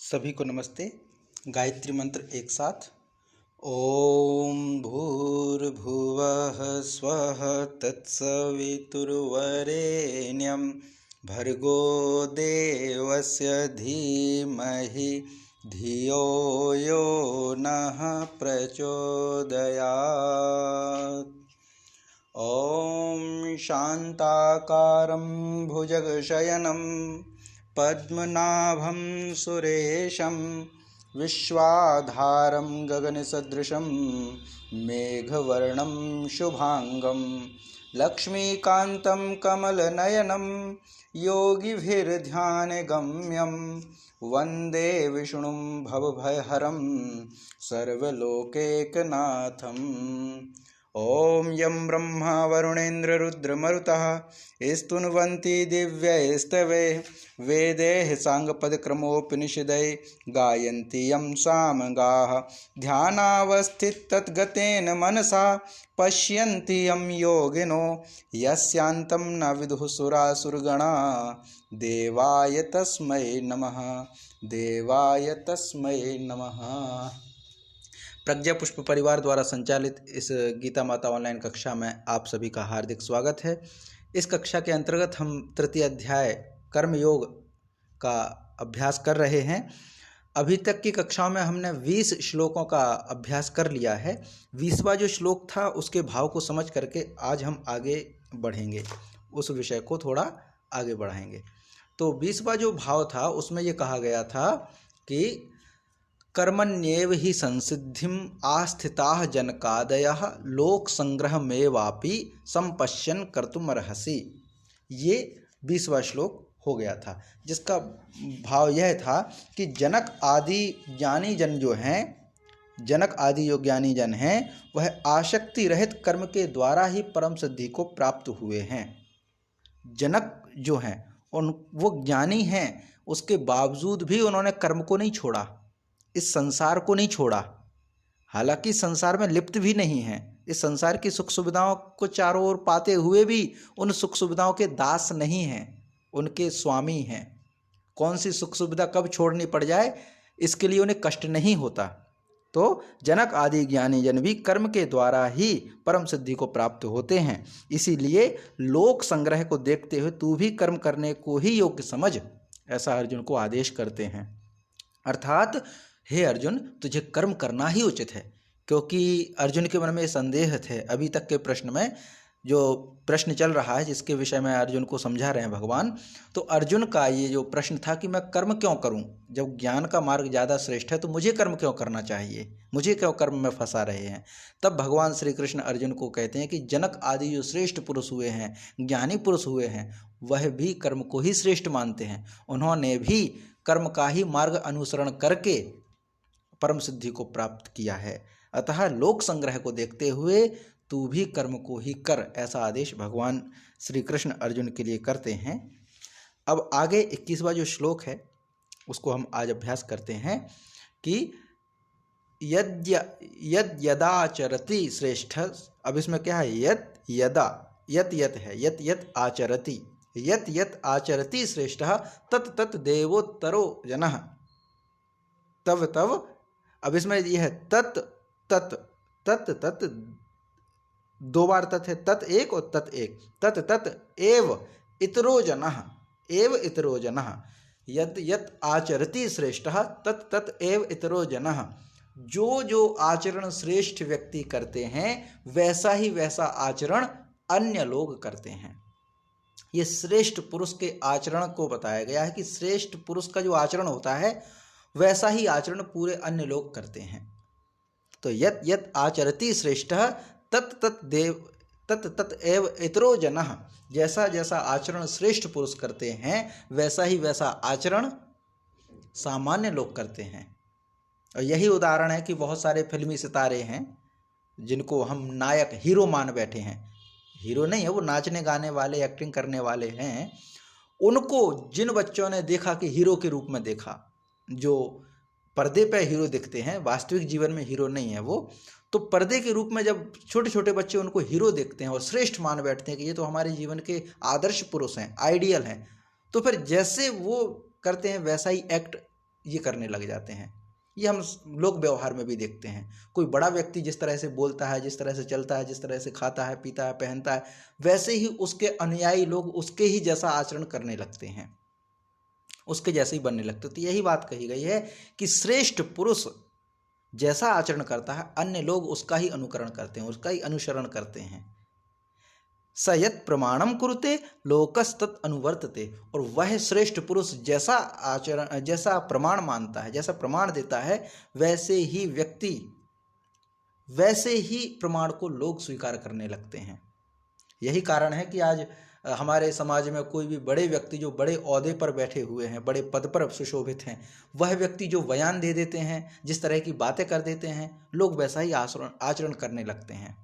सभी को नमस्ते। गायत्री मंत्र एक साथ। ओम भूर्भुवः स्वः तत्सवितुर्वरेण्यं भर्गो देवस्य धीमहि धियो यो नः प्रचोदयात्। ॐ शान्ताकारं भुजगशयनं पद्मनाभं सुरेशं विश्वाधारं गगनसदृशं मेघवर्णं शुभांगं लक्ष्मीकान्तं कमलनयनं योगिभिर्ध्यानगम्यं वन्दे विष्णुं भवभयहरं सर्वलोकैकनाथम्। ॐ यं ब्रह्मा वरुणेन्द्र रुद्रमरुतः स्तुन्वन्ति दिव्यैस्तवैः वेदैः साङ्गपदक्रमोपनिषदैः गायन्ति यं सामगाः ध्यानावस्थिततद्गतेन मनसा पश्यन्ति यं योगिनो यस्यान्तं न विदुः सुरासुरगणा। देवाय तस्मै नमः, देवाय तस्मै नमः। प्रज्ञा पुष्प परिवार द्वारा संचालित इस गीता माता ऑनलाइन कक्षा में आप सभी का हार्दिक स्वागत है। इस कक्षा के अंतर्गत हम तृतीय अध्याय कर्म योग का अभ्यास कर रहे हैं। अभी तक की कक्षाओं में हमने 20 श्लोकों का अभ्यास कर लिया है। 20वां जो श्लोक था उसके भाव को समझ करके आज हम आगे बढ़ेंगे, उस विषय को थोड़ा आगे बढ़ाएंगे। तो 20वां जो भाव था उसमें ये कहा गया था कि कर्मण्येव हि संसिद्धिम आस्थिताः जनकादयः लोक संग्रहमेवापि संपश्यन् कर्तुमर्हसि। ये 20वां श्लोक हो गया था, जिसका भाव यह था कि जनक आदि ज्ञानी जन जो हैं, जनक आदि जो ज्ञानी जन हैं वह आसक्ति रहित कर्म के द्वारा ही परम सिद्धि को प्राप्त हुए हैं। जनक जो हैं वो ज्ञानी हैं, उसके बावजूद भी उन्होंने कर्म को नहीं छोड़ा, इस संसार को नहीं छोड़ा। हालांकि संसार में लिप्त भी नहीं है, इस संसार की सुख सुविधाओं को चारों ओर पाते हुए भी उन सुख सुविधाओं के दास नहीं हैं, उनके स्वामी हैं। कौन सी सुख सुविधा कब छोड़नी पड़ जाए इसके लिए उन्हें कष्ट नहीं होता। तो जनक आदि ज्ञानी जन भी कर्म के द्वारा ही परम सिद्धि को प्राप्त होते हैं। इसीलिए लोक संग्रह को देखते हुए तू भी कर्म करने को ही योग्य समझ, ऐसा अर्जुन को आदेश करते हैं। अर्थात हे अर्जुन, तुझे कर्म करना ही उचित है। क्योंकि अर्जुन के मन में संदेह थे। अभी तक के प्रश्न में जो प्रश्न चल रहा है, जिसके विषय में अर्जुन को समझा रहे हैं भगवान, तो अर्जुन का ये जो प्रश्न था कि मैं कर्म क्यों करूं, जब ज्ञान का मार्ग ज़्यादा श्रेष्ठ है तो मुझे कर्म क्यों करना चाहिए, मुझे क्यों कर्म में फंसा रहे हैं। तब भगवान श्री कृष्ण अर्जुन को कहते हैं कि जनक आदि जो श्रेष्ठ पुरुष हुए हैं, ज्ञानी पुरुष हुए हैं, वह भी कर्म को ही श्रेष्ठ मानते हैं। उन्होंने भी कर्म का ही मार्ग अनुसरण करके परम सिद्धि को प्राप्त किया है। अतः लोक संग्रह को देखते हुए तू भी कर्म को ही कर, ऐसा आदेश भगवान श्री कृष्ण अर्जुन के लिए करते हैं। अब आगे 21वां जो श्लोक है उसको हम आज अभ्यास करते हैं कि यद यदाचरति श्रेष्ठ। अब इसमें क्या है, यत यदा, यत यत है, यत यत आचरति, यत यत आचरति श्रेष्ठ तत् तत् देवोत्तरो जनः। तव तव, अब इसमें यह है तत् तत्, तत् तत् दो बार तत् है, तत् एक और तत् एक, तत् तत् एव इतरो जनः, एव इतरो जनः। यद यत आचरति श्रेष्ठः तत् तत् एव इतरो जनः। जो जो आचरण श्रेष्ठ व्यक्ति करते हैं वैसा ही वैसा आचरण अन्य लोग करते हैं। ये श्रेष्ठ पुरुष के आचरण को बताया गया है कि श्रेष्ठ पुरुष का जो आचरण होता है वैसा ही आचरण पूरे अन्य लोग करते हैं। तो यत यत आचरति श्रेष्ठः तत् तत् देव तत् तत् एव इतरो जनः। जैसा जैसा आचरण श्रेष्ठ पुरुष करते हैं वैसा ही वैसा आचरण सामान्य लोग करते हैं। और यही उदाहरण है कि बहुत सारे फिल्मी सितारे हैं जिनको हम नायक हीरो मान बैठे हैं। हीरो नहीं है वो, नाचने गाने वाले, एक्टिंग करने वाले हैं। उनको जिन बच्चों ने देखा कि हीरो के रूप में देखा, जो पर्दे पे हीरो दिखते हैं, वास्तविक जीवन में हीरो नहीं है वो, तो पर्दे के रूप में जब छोटे छोटे बच्चे उनको हीरो देखते हैं और श्रेष्ठ मान बैठते हैं कि ये तो हमारे जीवन के आदर्श पुरुष हैं, आइडियल हैं, तो फिर जैसे वो करते हैं वैसा ही एक्ट ये करने लग जाते हैं। ये हम लोग व्यवहार में भी देखते हैं। कोई बड़ा व्यक्ति जिस तरह से बोलता है, जिस तरह से चलता है, जिस तरह से खाता है, पीता है, पहनता है, वैसे ही उसके अनुयायी लोग उसके ही जैसा आचरण करने लगते हैं, उसके जैसे ही बनने लगते। तो यही बात कही गई है कि श्रेष्ठ पुरुष जैसा आचरण करता है, अन्य लोग उसका ही अनुकरण करते हैं, उसका ही अनुसरण करते हैं। स यत् प्रमाणम कुरुते लोकस्तत् अनुवर्तते। और वह श्रेष्ठ पुरुष जैसा आचरण, जैसा प्रमाण मानता है, जैसा प्रमाण देता है, वैसे ही व्यक्ति, वैसे ही प्रमाण को लोग स्वीकार करने लगते हैं। यही कारण है कि आज हमारे समाज में कोई भी बड़े व्यक्ति जो बड़े ओहदे पर बैठे हुए हैं, बड़े पद पर सुशोभित हैं, वह व्यक्ति जो बयान दे देते हैं, जिस तरह की बातें कर देते हैं, लोग वैसा ही आचरण करने लगते हैं,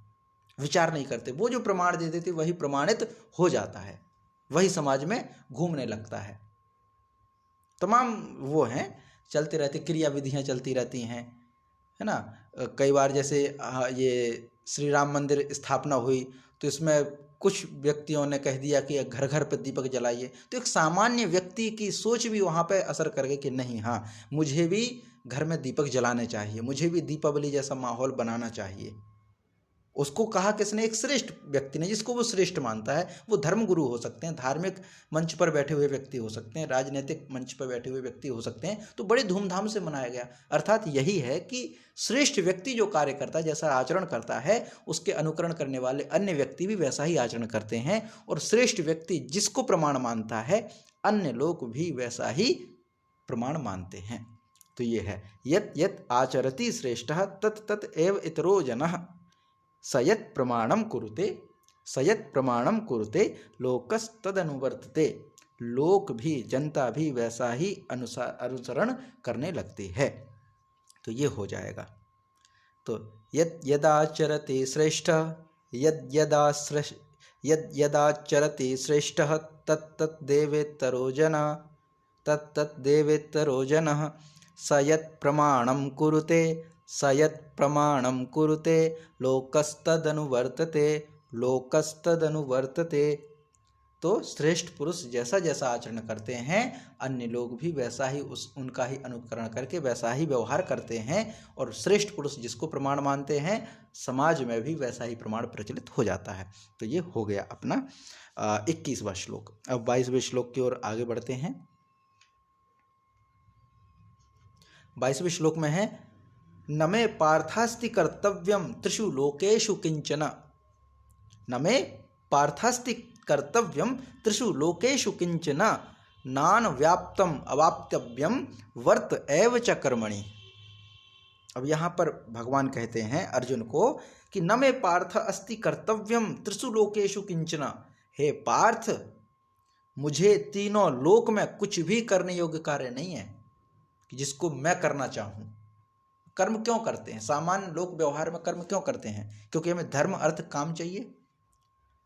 विचार नहीं करते। वो जो प्रमाण दे देते वही प्रमाणित हो जाता है, वही समाज में घूमने लगता है। तमाम वो हैं, चलते रहते, क्रिया विधियाँ चलती रहती हैं, है ना। कई बार जैसे ये श्री राम मंदिर स्थापना हुई तो इसमें कुछ व्यक्तियों ने कह दिया कि घर घर पर दीपक जलाइए। तो एक सामान्य व्यक्ति की सोच भी वहाँ पे असर कर गई कि नहीं, हाँ, मुझे भी घर में दीपक जलाने चाहिए, मुझे भी दीपावली जैसा माहौल बनाना चाहिए। उसको कहा किसने? एक श्रेष्ठ व्यक्ति ने, जिसको वो श्रेष्ठ मानता है। वो धर्मगुरु हो सकते हैं, धार्मिक मंच पर बैठे हुए व्यक्ति हो सकते हैं, राजनीतिक मंच पर बैठे हुए व्यक्ति हो सकते हैं। तो बड़े धूमधाम से मनाया गया। अर्थात यही है कि श्रेष्ठ व्यक्ति जो कार्य करता है, जैसा आचरण करता है, उसके अनुकरण करने वाले अन्य व्यक्ति भी वैसा ही आचरण करते हैं। और श्रेष्ठ व्यक्ति जिसको प्रमाण मानता है, अन्य लोग भी वैसा ही प्रमाण मानते हैं। तो ये है यत् यत् आचरति श्रेष्ठः तत् तत् एव इतरो जनः सयत् प्रमाणम कुरुते, सयत् प्रमाणम कुरुते लोकस्तदनुवर्तते। लोक भी, जनता भी वैसा ही अनुसरण करने लगती है। तो ये हो जाएगा। तो यद यदाचरते श्रेष्ठ, यद यदाचरते श्रेष्ठ तत्तत् देवेतरो जनः, तत्तत् देवेतरो जनः सयत् प्रमाणम कुरुते, सयत् प्रमाणम कुरुते लोकस्तदनुवर्तते, लोकस्तदनुवर्तते। तो श्रेष्ठ पुरुष जैसा जैसा आचरण करते हैं, अन्य लोग भी वैसा ही उनका ही अनुकरण करके वैसा ही व्यवहार करते हैं। और श्रेष्ठ पुरुष जिसको प्रमाण मानते हैं, समाज में भी वैसा ही प्रमाण प्रचलित हो जाता है। तो ये हो गया अपना 21वां श्लोक। अब 22वें श्लोक की ओर आगे बढ़ते हैं। 22वें श्लोक में है, न मे पार्थास्ति कर्तव्यम त्रिषु लोकेषु किंचन, न मे पार्थास्ति कर्तव्यम त्रिषु लोकेषु किंचन नान व्याप्तम अवाप्तव्यम वर्त एव च कर्मणि। अब यहाँ पर भगवान कहते हैं अर्जुन को कि न मे पार्थ अस्ति कर्तव्यम त्रिषु लोकेषु किंचन। हे पार्थ, मुझे तीनों लोक में कुछ भी करने योग्य कार्य नहीं है कि जिसको मैं करना चाहूँ। कर्म क्यों करते हैं? सामान्य लोक व्यवहार में कर्म क्यों करते हैं? क्योंकि हमें धर्म, अर्थ, काम चाहिए,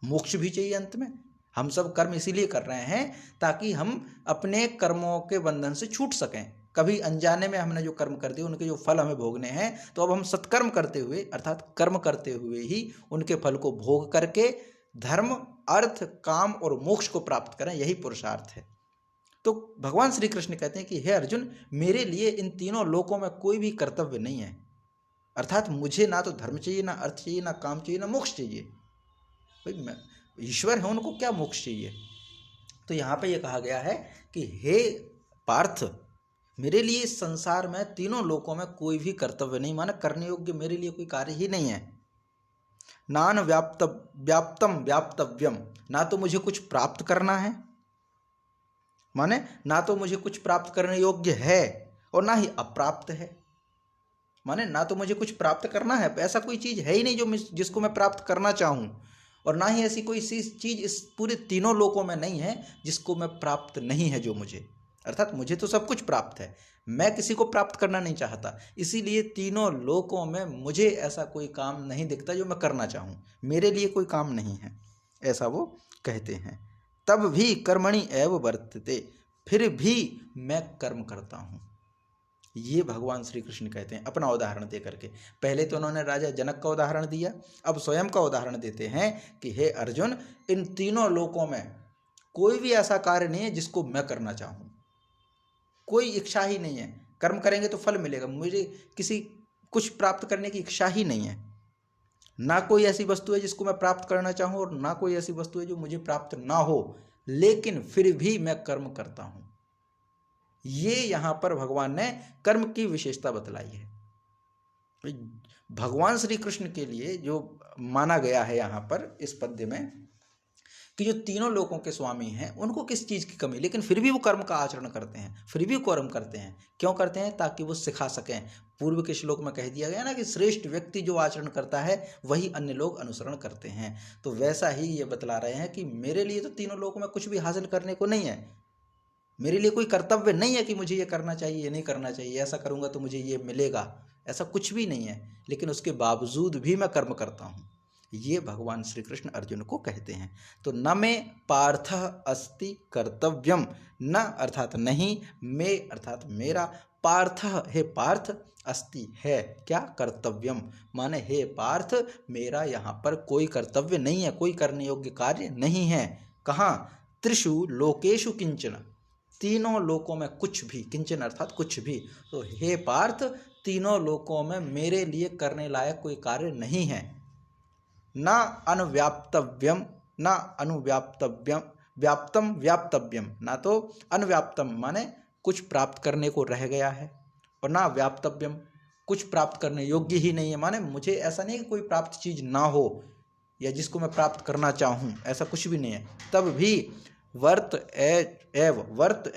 मोक्ष भी चाहिए। अंत में हम सब कर्म इसीलिए कर रहे हैं ताकि हम अपने कर्मों के बंधन से छूट सकें। कभी अनजाने में हमने जो कर्म कर दिए, उनके जो फल हमें भोगने हैं, तो अब हम सत्कर्म करते हुए, अर्थात कर्म करते हुए ही उनके फल को भोग करके धर्म, अर्थ, काम और मोक्ष को प्राप्त करें। यही पुरुषार्थ है। तो भगवान श्री कृष्ण कहते हैं कि हे अर्जुन, मेरे लिए इन तीनों लोकों में कोई भी कर्तव्य नहीं है। अर्थात मुझे ना तो धर्म चाहिए, ना अर्थ चाहिए, ना काम चाहिए, ना मोक्ष चाहिए। भाई मैं ईश्वर है, उनको क्या मोक्ष चाहिए? तो यहाँ पे ये कहा गया है कि हे पार्थ, मेरे लिए इस संसार में तीनों लोकों में कोई भी कर्तव्य नहीं, माना करने योग्य मेरे लिए कोई कार्य ही नहीं है। नान व्याप्तम व्याप्तव्यम, ना तो मुझे कुछ प्राप्त करना है, माने ना तो मुझे कुछ प्राप्त करने योग्य है और ना ही अप्राप्त है। माने ना तो मुझे कुछ प्राप्त करना है, ऐसा कोई चीज है ही नहीं जो जिसको मैं प्राप्त करना चाहूं, और ना ही ऐसी कोई चीज इस पूरे तीनों लोकों में नहीं है जिसको मैं प्राप्त नहीं है जो मुझे। अर्थात मुझे तो सब कुछ प्राप्त है, मैं किसी को प्राप्त करना नहीं चाहता। इसीलिए तीनों लोकों में मुझे ऐसा कोई काम नहीं दिखता जो मैं करना चाहूं, मेरे लिए कोई काम नहीं है, ऐसा वो कहते हैं। तब भी कर्मणि एव वर्तते, फिर भी मैं कर्म करता हूँ। ये भगवान श्री कृष्ण कहते हैं अपना उदाहरण दे करके। पहले तो उन्होंने राजा जनक का उदाहरण दिया, अब स्वयं का उदाहरण देते हैं कि हे अर्जुन, इन तीनों लोकों में कोई भी ऐसा कार्य नहीं है जिसको मैं करना चाहूँ, कोई इच्छा ही नहीं है। कर्म करेंगे तो फल मिलेगा। मुझे किसी कुछ प्राप्त करने की इच्छा ही नहीं है, ना कोई ऐसी वस्तु है जिसको मैं प्राप्त करना चाहूँ और ना कोई ऐसी वस्तु है जो मुझे प्राप्त ना हो, लेकिन फिर भी मैं कर्म करता हूँ। ये यहाँ पर भगवान ने कर्म की विशेषता बतलाई है। भगवान श्री कृष्ण के लिए जो माना गया है यहाँ पर इस पद्य में कि जो तीनों लोकों के स्वामी हैं उनको किस चीज़ की कमी, लेकिन फिर भी वो कर्म का आचरण करते हैं, फिर भी कर्म करते हैं। क्यों करते हैं? ताकि वो सिखा सकें। पूर्व के श्लोक में कह दिया गया ना कि श्रेष्ठ व्यक्ति जो आचरण करता है वही अन्य लोग अनुसरण करते हैं। तो वैसा ही ये बतला रहे हैं कि मेरे लिए तो तीनों लोकों में कुछ भी हासिल करने को नहीं है, मेरे लिए कोई कर्तव्य नहीं है कि मुझे ये करना चाहिए, ये नहीं करना चाहिए, ऐसा करूँगा तो मुझे ये मिलेगा, ऐसा कुछ भी नहीं है, लेकिन उसके बावजूद भी मैं कर्म करता हूँ। ये भगवान श्री कृष्ण अर्जुन को कहते हैं। तो न में पार्थ अस्ति कर्तव्यम, न अर्थात नहीं, में अर्थात मेरा, पार्थ हे पार्थ, अस्ति है क्या, कर्तव्यम माने हे पार्थ मेरा यहाँ पर कोई कर्तव्य नहीं है, कोई करने योग्य कार्य नहीं है। कहाँ? त्रिषु लोकेषु किंचन, तीनों लोकों में कुछ भी, किंचन अर्थात कुछ भी। तो हे पार्थ तीनों लोकों में मेरे लिए करने लायक कोई कार्य नहीं है। न अनुव्याप्तव्यम, न अनुव्याप्तव्यम, व्याप्तम व्याप्तव्यम, ना तो अनव्याप्तम माने कुछ प्राप्त करने को रह गया है, और ना व्याप्तव्यम कुछ प्राप्त करने योग्य ही नहीं है, माने मुझे ऐसा नहीं कि कोई प्राप्त चीज ना हो या जिसको मैं प्राप्त करना चाहूँ, ऐसा कुछ भी नहीं है। तब भी वर्त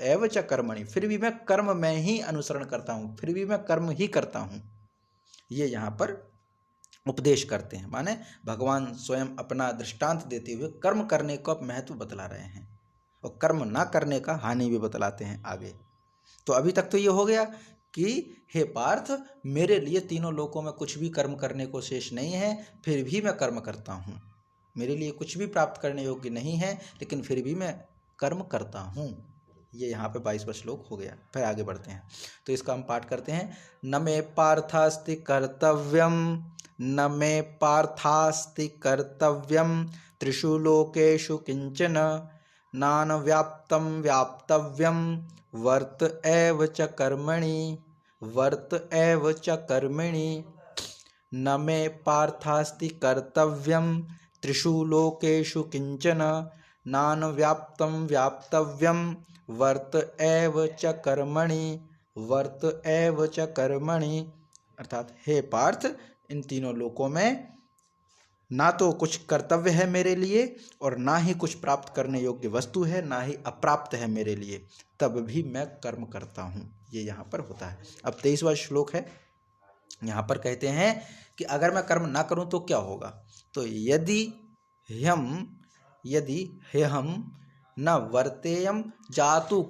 एव च कर्मणि, फिर भी मैं कर्म में ही अनुसरण करता हूँ, फिर भी मैं कर्म ही करता हूँ। ये यहाँ पर उपदेश करते हैं, माने भगवान स्वयं अपना दृष्टांत देते हुए कर्म करने का महत्व बतला रहे हैं और कर्म ना करने का हानि भी बतलाते हैं आगे। तो अभी तक तो ये हो गया कि हे पार्थ मेरे लिए तीनों लोकों में कुछ भी कर्म करने को शेष नहीं है, फिर भी मैं कर्म करता हूँ। मेरे लिए कुछ भी प्राप्त करने योग्य नहीं है, लेकिन फिर भी मैं कर्म करता हूँ। ये यहाँ पे 22वां श्लोक हो गया। फिर आगे बढ़ते हैं, तो इसका हम पाठ करते हैं। न मे पार्थास्ति कर्तव्यम, न मे पार्थास्ति कर्तव्यम, त्रिषु लोकेषु किंचन, नान व्याप्तम व्याप्तव्यम, वर्त एव च कर्मणि, वर्त एव च कर्मणि। न मे पार्थास्ति कर्तव्यम, त्रिषु लोकेषु किंचन, नान व्याप्तम व्याप्तव्यम, वर्त एव च कर्मणि, वर्त एव च कर्मणि। अर्थात हे पार्थ इन तीनों लोकों में ना तो कुछ कर्तव्य है मेरे लिए और ना ही कुछ प्राप्त करने योग्य वस्तु है, ना ही अप्राप्त है मेरे लिए, तब भी मैं कर्म करता हूँ। ये यहाँ पर होता है। अब 23वां श्लोक है, यहाँ पर कहते हैं कि अगर मैं कर्म ना करूँ तो क्या होगा। तो यदि हम न वर्तेयम जातु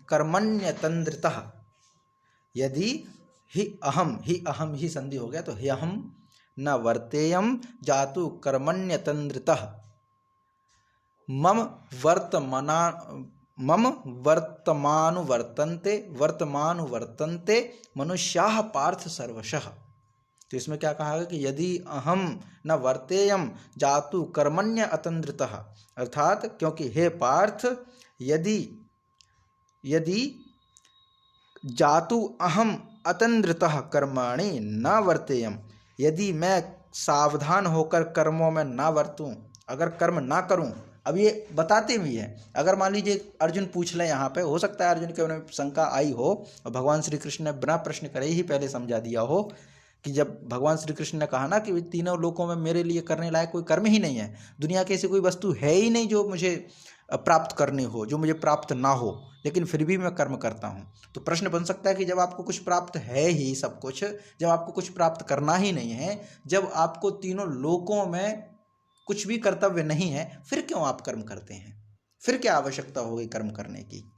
कर्मण्यतंद्रितः, यदि ही अहम ही संधि हो गया, तो ह्यहम न वर्तेयम जातु कर्मण्यतंद्रितः, मम वर्तमानुवर्तन्ते मनुष्याः पार्थ सर्वशः। तो इसमें क्या कहा है कि यदि अहम न वर्तेयम जातु कर्मण्य अतंद्रितः, अर्थात क्योंकि हे पार्थ यदि जातु अहम अतंद्रितः कर्माणि न वर्तेयम, यदि मैं सावधान होकर कर्मों में ना वर्तूं, अगर कर्म ना करूं। अब ये बताते भी हैं, अगर मान लीजिए अर्जुन पूछ लें, यहाँ पे हो सकता है अर्जुन के मन में शंका आई हो और भगवान श्री कृष्ण ने बिना प्रश्न करे ही पहले समझा दिया हो कि जब भगवान श्री कृष्ण ने कहा ना कि तीनों लोकों में मेरे लिए करने लायक कोई कर्म ही नहीं है, दुनिया की ऐसी कोई वस्तु है ही नहीं जो मुझे प्राप्त करनी हो, जो मुझे प्राप्त ना हो, लेकिन फिर भी मैं कर्म करता हूँ। तो प्रश्न बन सकता है कि जब आपको कुछ प्राप्त है ही सब कुछ, जब आपको कुछ प्राप्त करना ही नहीं है, जब आपको तीनों लोकों में कुछ भी कर्तव्य नहीं है, फिर क्यों आप कर्म करते हैं? फिर क्या आवश्यकता हो गई कर्म करने की?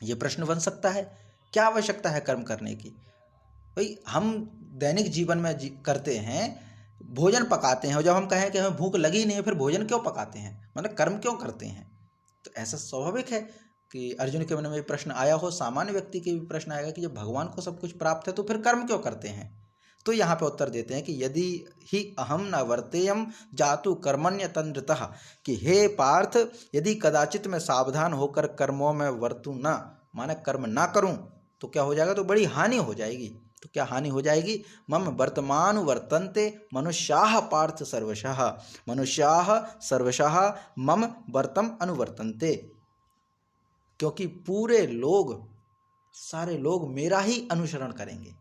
ये प्रश्न बन सकता है। क्या आवश्यकता है कर्म करने की? भाई हम दैनिक जीवन में करते हैं, भोजन पकाते हैं, और जब हम कहें कि हमें भूख लगी नहीं है, फिर भोजन क्यों पकाते हैं, मतलब कर्म क्यों करते हैं? तो ऐसा स्वाभाविक है कि अर्जुन के मन में प्रश्न आया हो, सामान्य व्यक्ति के भी प्रश्न आएगा कि जब भगवान को सब कुछ प्राप्त है तो फिर कर्म क्यों करते हैं। तो यहाँ पे उत्तर देते हैं कि यदि ही अहम न वर्तेयम जातु कर्मण्यतंद्रितः, कि हे पार्थ यदि कदाचित मैं सावधान होकर कर्मों में वर्तूं ना, माने कर्म ना करूं, तो क्या हो जाएगा, तो बड़ी हानि हो जाएगी। तो क्या हानि हो जाएगी, मम वर्तमान वर्तन्ते मनुष्याः पार्थ सर्वशः, मनुष्याः सर्वशः मम वर्तम अनुवर्तन्ते। क्योंकि पूरे लोग, सारे लोग मेरा ही अनुसरण करेंगे,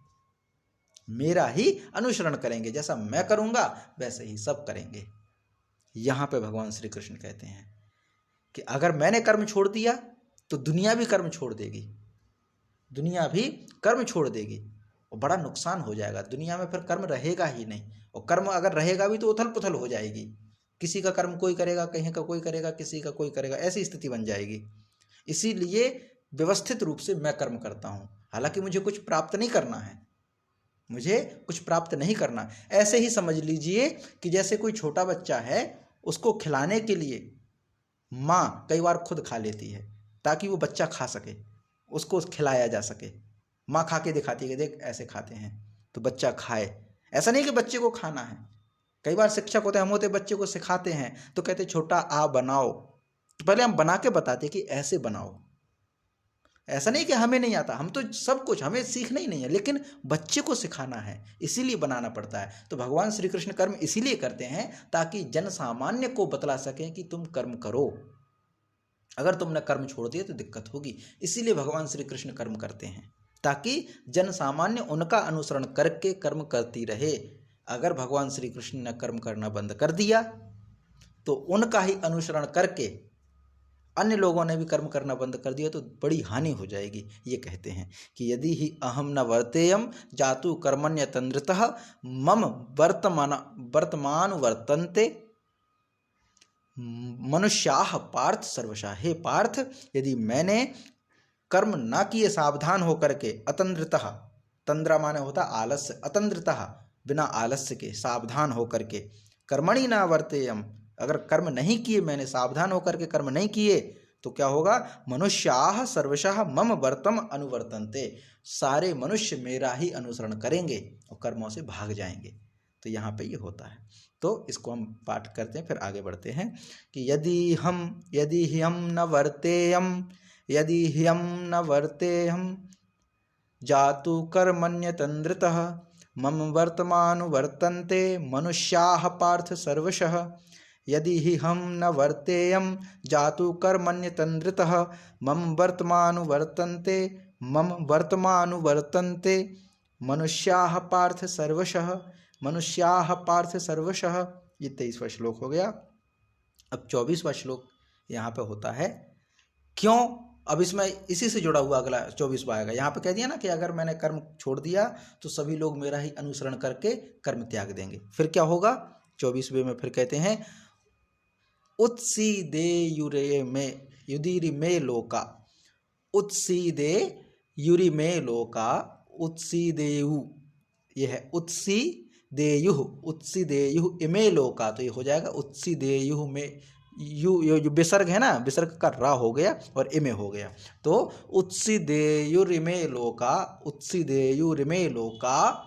मेरा ही अनुसरण करेंगे, जैसा मैं करूंगा वैसे ही सब करेंगे। यहां पे भगवान श्री कृष्ण कहते हैं कि अगर मैंने कर्म छोड़ दिया तो दुनिया भी कर्म छोड़ देगी, दुनिया भी कर्म छोड़ देगी और बड़ा नुकसान हो जाएगा। दुनिया में फिर कर्म रहेगा ही नहीं, और कर्म अगर रहेगा भी तो उथल पुथल हो जाएगी। किसी का कर्म कोई करेगा, कहीं का कोई करेगा, किसी का कोई करेगा, ऐसी स्थिति बन जाएगी। इसीलिए व्यवस्थित रूप से मैं कर्म करता हूँ। हालांकि मुझे कुछ प्राप्त नहीं करना है, मुझे कुछ प्राप्त नहीं करना। ऐसे ही समझ लीजिए कि जैसे कोई छोटा बच्चा है, उसको खिलाने के लिए माँ कई बार खुद खा लेती है ताकि वो बच्चा खा सके, उसको खिलाया जा सके। माँ खा के दिखाती है कि देख ऐसे खाते हैं तो बच्चा खाए। ऐसा नहीं कि बच्चे को खाना है। कई बार शिक्षक होते हैं, हम होते बच्चे को सिखाते हैं तो कहते छोटा आ बनाओ, तो पहले हम बना के बताते कि ऐसे बनाओ। ऐसा नहीं कि हमें नहीं आता, हम तो सब कुछ, हमें सीखना ही नहीं है, लेकिन बच्चे को सिखाना है, इसीलिए बनाना पड़ता है। तो भगवान श्री कृष्ण कर्म इसीलिए करते हैं ताकि जन सामान्य को बतला सकें कि तुम कर्म करो, अगर तुमने कर्म छोड़ दिया तो दिक्कत होगी। इसीलिए भगवान श्री कृष्ण कर्म करते हैं ताकि जन सामान्य उनका अनुसरण करके कर्म करती रहे। अगर भगवान श्री कृष्ण ने कर्म करना बंद कर दिया तो उनका ही अनुसरण करके अन्य लोगों ने भी कर्म करना बंद कर दिया तो बड़ी हानि हो जाएगी। ये कहते हैं कि यदि ही अहम न वर्तेयम जातु कर्मण्य तंद्रतः मम वर्तमान वर्तन्ते मनुष्याः पार्थ सर्वशः। हे पार्थ, यदि मैंने कर्म ना किए सावधान होकर के, अतंद्रतः, तंद्रा माने होता आलस्य, अतंद्रतः बिना आलस्य के, सावधान होकर के, कर्मणि ना वर्तेयम, अगर कर्म नहीं किए, मैंने सावधान होकर के कर्म नहीं किए तो क्या होगा, मनुष्याः सर्वशः मम वर्तम अनुवर्तन्ते, सारे मनुष्य मेरा ही अनुसरण करेंगे और कर्मों से भाग जाएंगे। तो यहाँ पे ये होता है। तो इसको हम पाठ करते हैं, फिर आगे बढ़ते हैं कि यदि हम न वर्तेयम, यदि हम न वर्तेयम जातु कर्मण्यतन्द्रतः मम वर्तमान वर्तन्ते मनुष्याः पार्थ सर्वशः। यदि ही हम न वर्तेयम जातु कर्मण्यतन्द्रतः मम वर्तमान वर्तन्ते मनुष्याः पार्थ सर्वशः, मनुष्याः पार्थ सर्वशः। ये 23वां श्लोक हो गया। अब 24वां श्लोक यहाँ पे होता है क्यों। अब इसमें इसी से जुड़ा हुआ अगला 24वां आएगा। यहाँ पे कह दिया ना कि अगर मैंने कर्म छोड़ दिया तो सभी लोग मेरा ही अनुसरण करके कर्म त्याग देंगे। फिर क्या होगा, 24वें में फिर कहते हैं उत्सीदे युरे में युदिरि में लोका, उत्सीदे युरि में लोका, उत्सीदेयु, ये है उत्सीदेयुः, उत्सीदेयुः इमे लोका, तो ये हो जाएगा उत्सीदेयुः में, यू जो विसर्ग है ना, विसर्ग का रा हो गया और इमे हो गया, तो उत्सीदेयुरिमे लोका, उत्सीदेयुरिमे लोका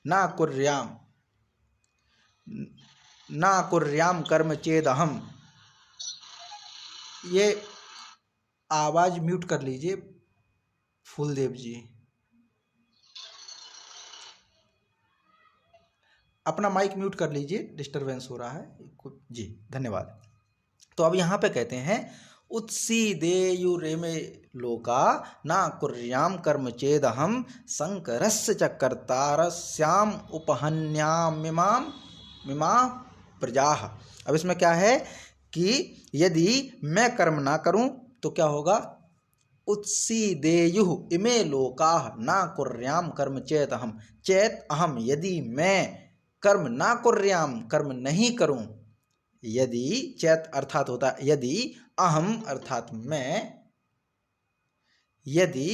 ना कुर्याम कर्म चेदहम। ये आवाज म्यूट कर लीजिए फूलदेव जी, अपना माइक म्यूट कर लीजिए, डिस्टरबेंस हो रहा है जी, धन्यवाद। तो अब यहाँ पे कहते हैं उत्सीदेयुरेमे लोका ना कुर्याम कर्म चेदहम संकरस्य च कर्तारस्याम उपहन्यामिमाम प्रजाः। अब इसमें क्या है कि यदि मैं कर्म ना करूं तो क्या होगा, उत्सीदेयुः इमे लोकाः ना कुर्याम कर्म चेत अहम, चेत अहम, यदि मैं कर्म ना कुर्याम, कर्म नहीं करूं, यदि चेत अर्थात होता यदि, अहम अर्थात मैं, यदि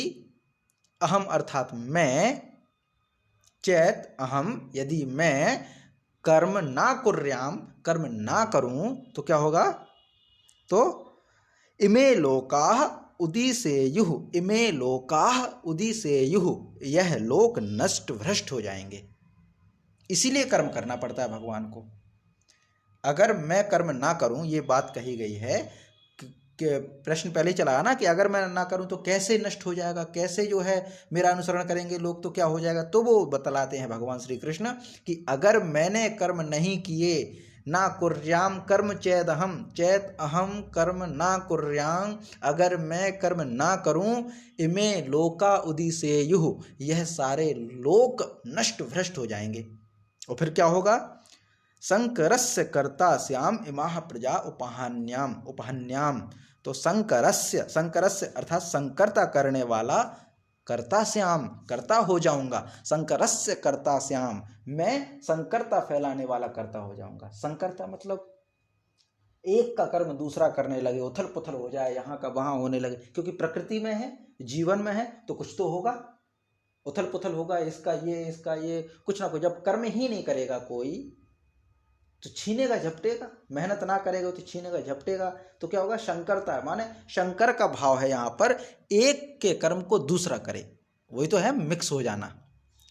अहम अर्थात मैं, चेत अहम यदि मैं कर्म ना कुर्याम, कर्म ना करूं तो क्या होगा, तो इमे लोकाः उदिसेयुः, इमे लोकाः उदिसेयुः, यह लोक नष्ट भ्रष्ट हो जाएंगे। इसीलिए कर्म करना पड़ता है भगवान को। अगर मैं कर्म ना करूं, ये बात कही गई है प्रश्न पहले ही चला ना कि अगर मैं ना करूं तो कैसे नष्ट हो जाएगा, कैसे जो है मेरा अनुसरण करेंगे लोग तो क्या हो जाएगा। तो वो बतलाते हैं भगवान श्री कृष्ण कि अगर मैंने कर्म नहीं किए, ना कुर्याम कर्म चेदहम, चेत अहम कर्म ना कुर्याम, अगर मैं कर्म ना करूं, इमे लोका उदिसेयुः, यह सारे लोक नष्ट भ्रष्ट हो जाएंगे। और फिर क्या होगा, संकरस्य कर्ता श्याम इमाह प्रजा उपहान्याम, उपहन्याम। तो संकरस्य, संकरस्य अर्थात संकरता करने वाला, कर्ता श्याम कर्ता हो जाऊंगा, संकरस्य कर्ता श्याम, मैं संकरता फैलाने वाला कर्ता हो जाऊंगा। संकरता मतलब एक का कर्म दूसरा करने लगे, उथल पुथल हो जाए, यहाँ का वहां होने लगे, क्योंकि प्रकृति में है, जीवन में है तो कुछ तो होगा, उथल पुथल होगा, इसका ये कुछ ना कुछ। जब कर्म ही नहीं करेगा कोई तो छीनेगा झपटेगा, मेहनत ना करेगा तो छीनेगा झपटेगा, तो क्या होगा, शंकरता है, माने शंकर का भाव है यहाँ पर, एक के कर्म को दूसरा करे, वही तो है मिक्स हो जाना।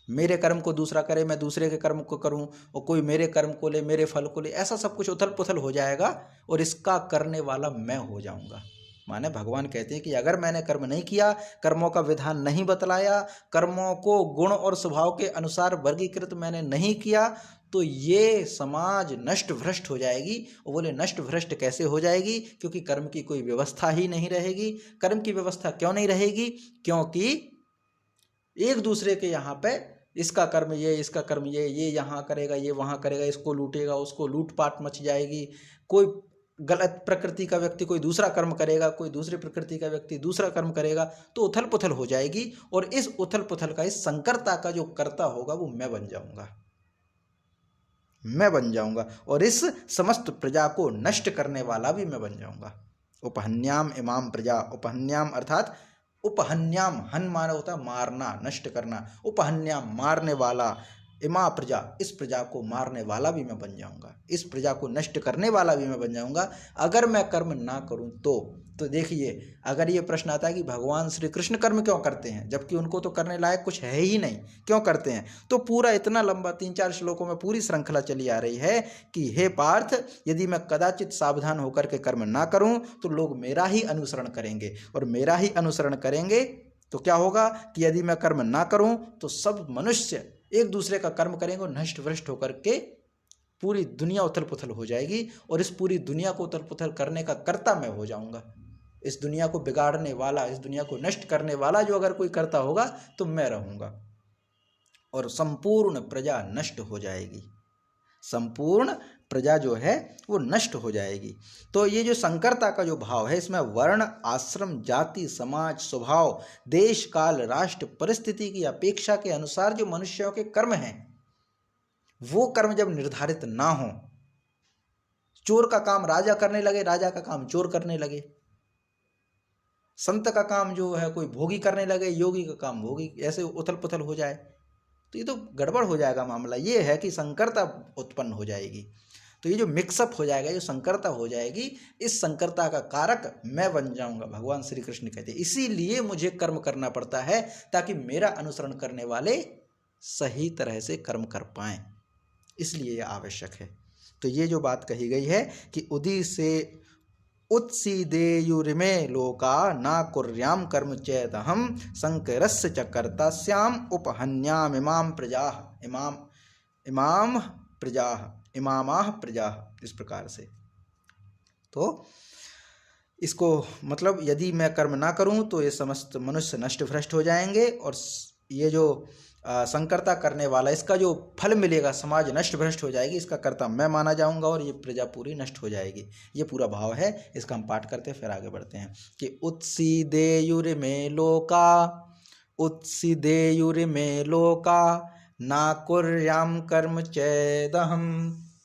मेरे कर्म को दूसरा करे, मैं दूसरे के कर्म को करूं, और कोई मेरे कर्म को ले, मेरे फल को ले, ऐसा सब कुछ उथल पुथल हो जाएगा और इसका करने वाला मैं हो जाऊंगा। माने भगवान कहते हैं कि अगर मैंने कर्म नहीं किया, कर्मों का विधान नहीं बतलाया, कर्मों को गुण और स्वभाव के अनुसार वर्गीकृत मैंने नहीं किया, तो ये समाज नष्ट भ्रष्ट हो जाएगी। और बोले नष्ट भ्रष्ट कैसे हो जाएगी, क्योंकि कर्म की कोई व्यवस्था ही नहीं रहेगी। कर्म की व्यवस्था क्यों नहीं रहेगी, क्योंकि एक दूसरे के यहाँ पे इसका कर्म ये, इसका कर्म ये यहाँ करेगा, ये वहाँ करेगा, इसको लूटेगा, उसको लूटपाट मच जाएगी। कोई गलत प्रकृति का व्यक्ति कोई दूसरा कर्म करेगा, कोई दूसरी प्रकृति का व्यक्ति दूसरा कर्म करेगा, तो उथल पुथल हो जाएगी। और इस उथल पुथल का, इस संकरता का जो कर्ता होगा वो मैं बन जाऊंगा, मैं बन जाऊंगा, और इस समस्त प्रजा को नष्ट करने वाला भी मैं बन जाऊंगा। उपहन्याम इमाम प्रजा, उपहन्याम अर्थात उपहन्याम, हन माना होता है मारना, नष्ट करना, उपहन्याम मारने वाला, इमा प्रजा इस प्रजा को मारने वाला भी मैं बन जाऊंगा, इस प्रजा को नष्ट करने वाला भी मैं बन जाऊंगा, अगर मैं कर्म ना करूं तो देखिए, अगर ये प्रश्न आता है कि भगवान श्री कृष्ण कर्म क्यों करते हैं, जबकि उनको तो करने लायक कुछ है ही नहीं, क्यों करते हैं, तो पूरा इतना लंबा 3-4 श्लोकों में पूरी श्रृंखला चली आ रही है कि हे पार्थ, यदि मैं कदाचित सावधान होकर के कर्म ना करूं तो लोग मेरा ही अनुसरण करेंगे, और मेरा ही अनुसरण करेंगे तो क्या होगा कि यदि मैं कर्म ना करूं तो सब मनुष्य एक दूसरे का कर्म करेंगे, और नष्ट भ्रष्ट होकर के पूरी दुनिया उथल पुथल हो जाएगी, और इस पूरी दुनिया को उथल पुथल करने का कर्ता मैं हो जाऊंगा। इस दुनिया को बिगाड़ने वाला, इस दुनिया को नष्ट करने वाला जो अगर कोई करता होगा तो मैं रहूंगा, और संपूर्ण प्रजा नष्ट हो जाएगी, संपूर्ण प्रजा जो है वो नष्ट हो जाएगी। तो ये जो संकरता का जो भाव है, इसमें वर्ण, आश्रम, जाति, समाज, स्वभाव, देश, काल, राष्ट्र, परिस्थिति की अपेक्षा के अनुसार जो मनुष्यों के कर्म हैं, वो कर्म जब निर्धारित ना हो, चोर का काम राजा करने लगे, राजा का काम चोर करने लगे, संत का काम जो है कोई भोगी करने लगे, योगी का काम भोगी, ऐसे उथल पुथल हो जाए, तो ये तो गड़बड़ हो जाएगा मामला। ये है कि संकरता उत्पन्न हो जाएगी, तो ये जो मिक्सअप हो जाएगा, जो संकरता हो जाएगी, इस संकरता का कारक मैं बन जाऊंगा, भगवान श्री कृष्ण कहते हैं। इसीलिए मुझे कर्म करना पड़ता है, ताकि मेरा अनुसरण करने वाले सही तरह से कर्म कर पाएं, इसलिए यह आवश्यक है। तो ये जो बात कही गई है कि उदी से उत्सीदेयुरिमे लोका ना कुर्याम कर्म चेदहम संकरस्य च कर्तास्याम उपहन्याम इमाम प्रजा, इमाम प्रजा, इमामाह प्रजा, इस प्रकार से। तो इसको मतलब यदि मैं कर्म ना करूं तो ये समस्त मनुष्य नष्ट भ्रष्ट हो जाएंगे, और ये जो संकरता करने वाला, इसका जो फल मिलेगा, समाज नष्ट भ्रष्ट हो जाएगी, इसका कर्ता मैं माना जाऊंगा, और ये प्रजा पूरी नष्ट हो जाएगी। ये पूरा भाव है, इसका हम पाठ करते हैं फिर आगे बढ़ते हैं कि उत्सीदेयुरिमे लोका, उत्सीदेयुरिमे लोका ना कुर्याम कर्म चेदहम,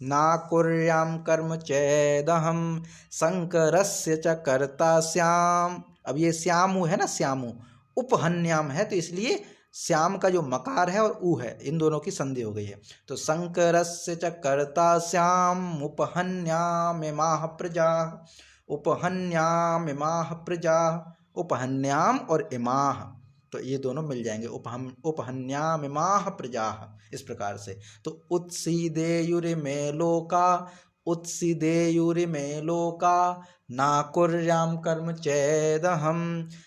ना कुर्याम कर्म चेदहम संकरस्य च कर्ता श्याम। अब ये श्यामु है ना, श्यामु उपहन्याम है, तो इसलिए श्याम का जो मकार है और ऊ है, इन दोनों की संधि हो गई है। तो संकरस्य च कर्ता श्याम उपहन्यामिमाह प्रजा, उपहन्यामिमाह प्रजा, उपहन्याम और इमाह, तो ये दोनों मिल जाएंगे, उपहन्यामिमाह प्रजा, इस प्रकार से। तो उत्सीदेयुरिमे लोका, उत्सीदेयुरिमे लोका ना कुर्यां कर्म चेदहं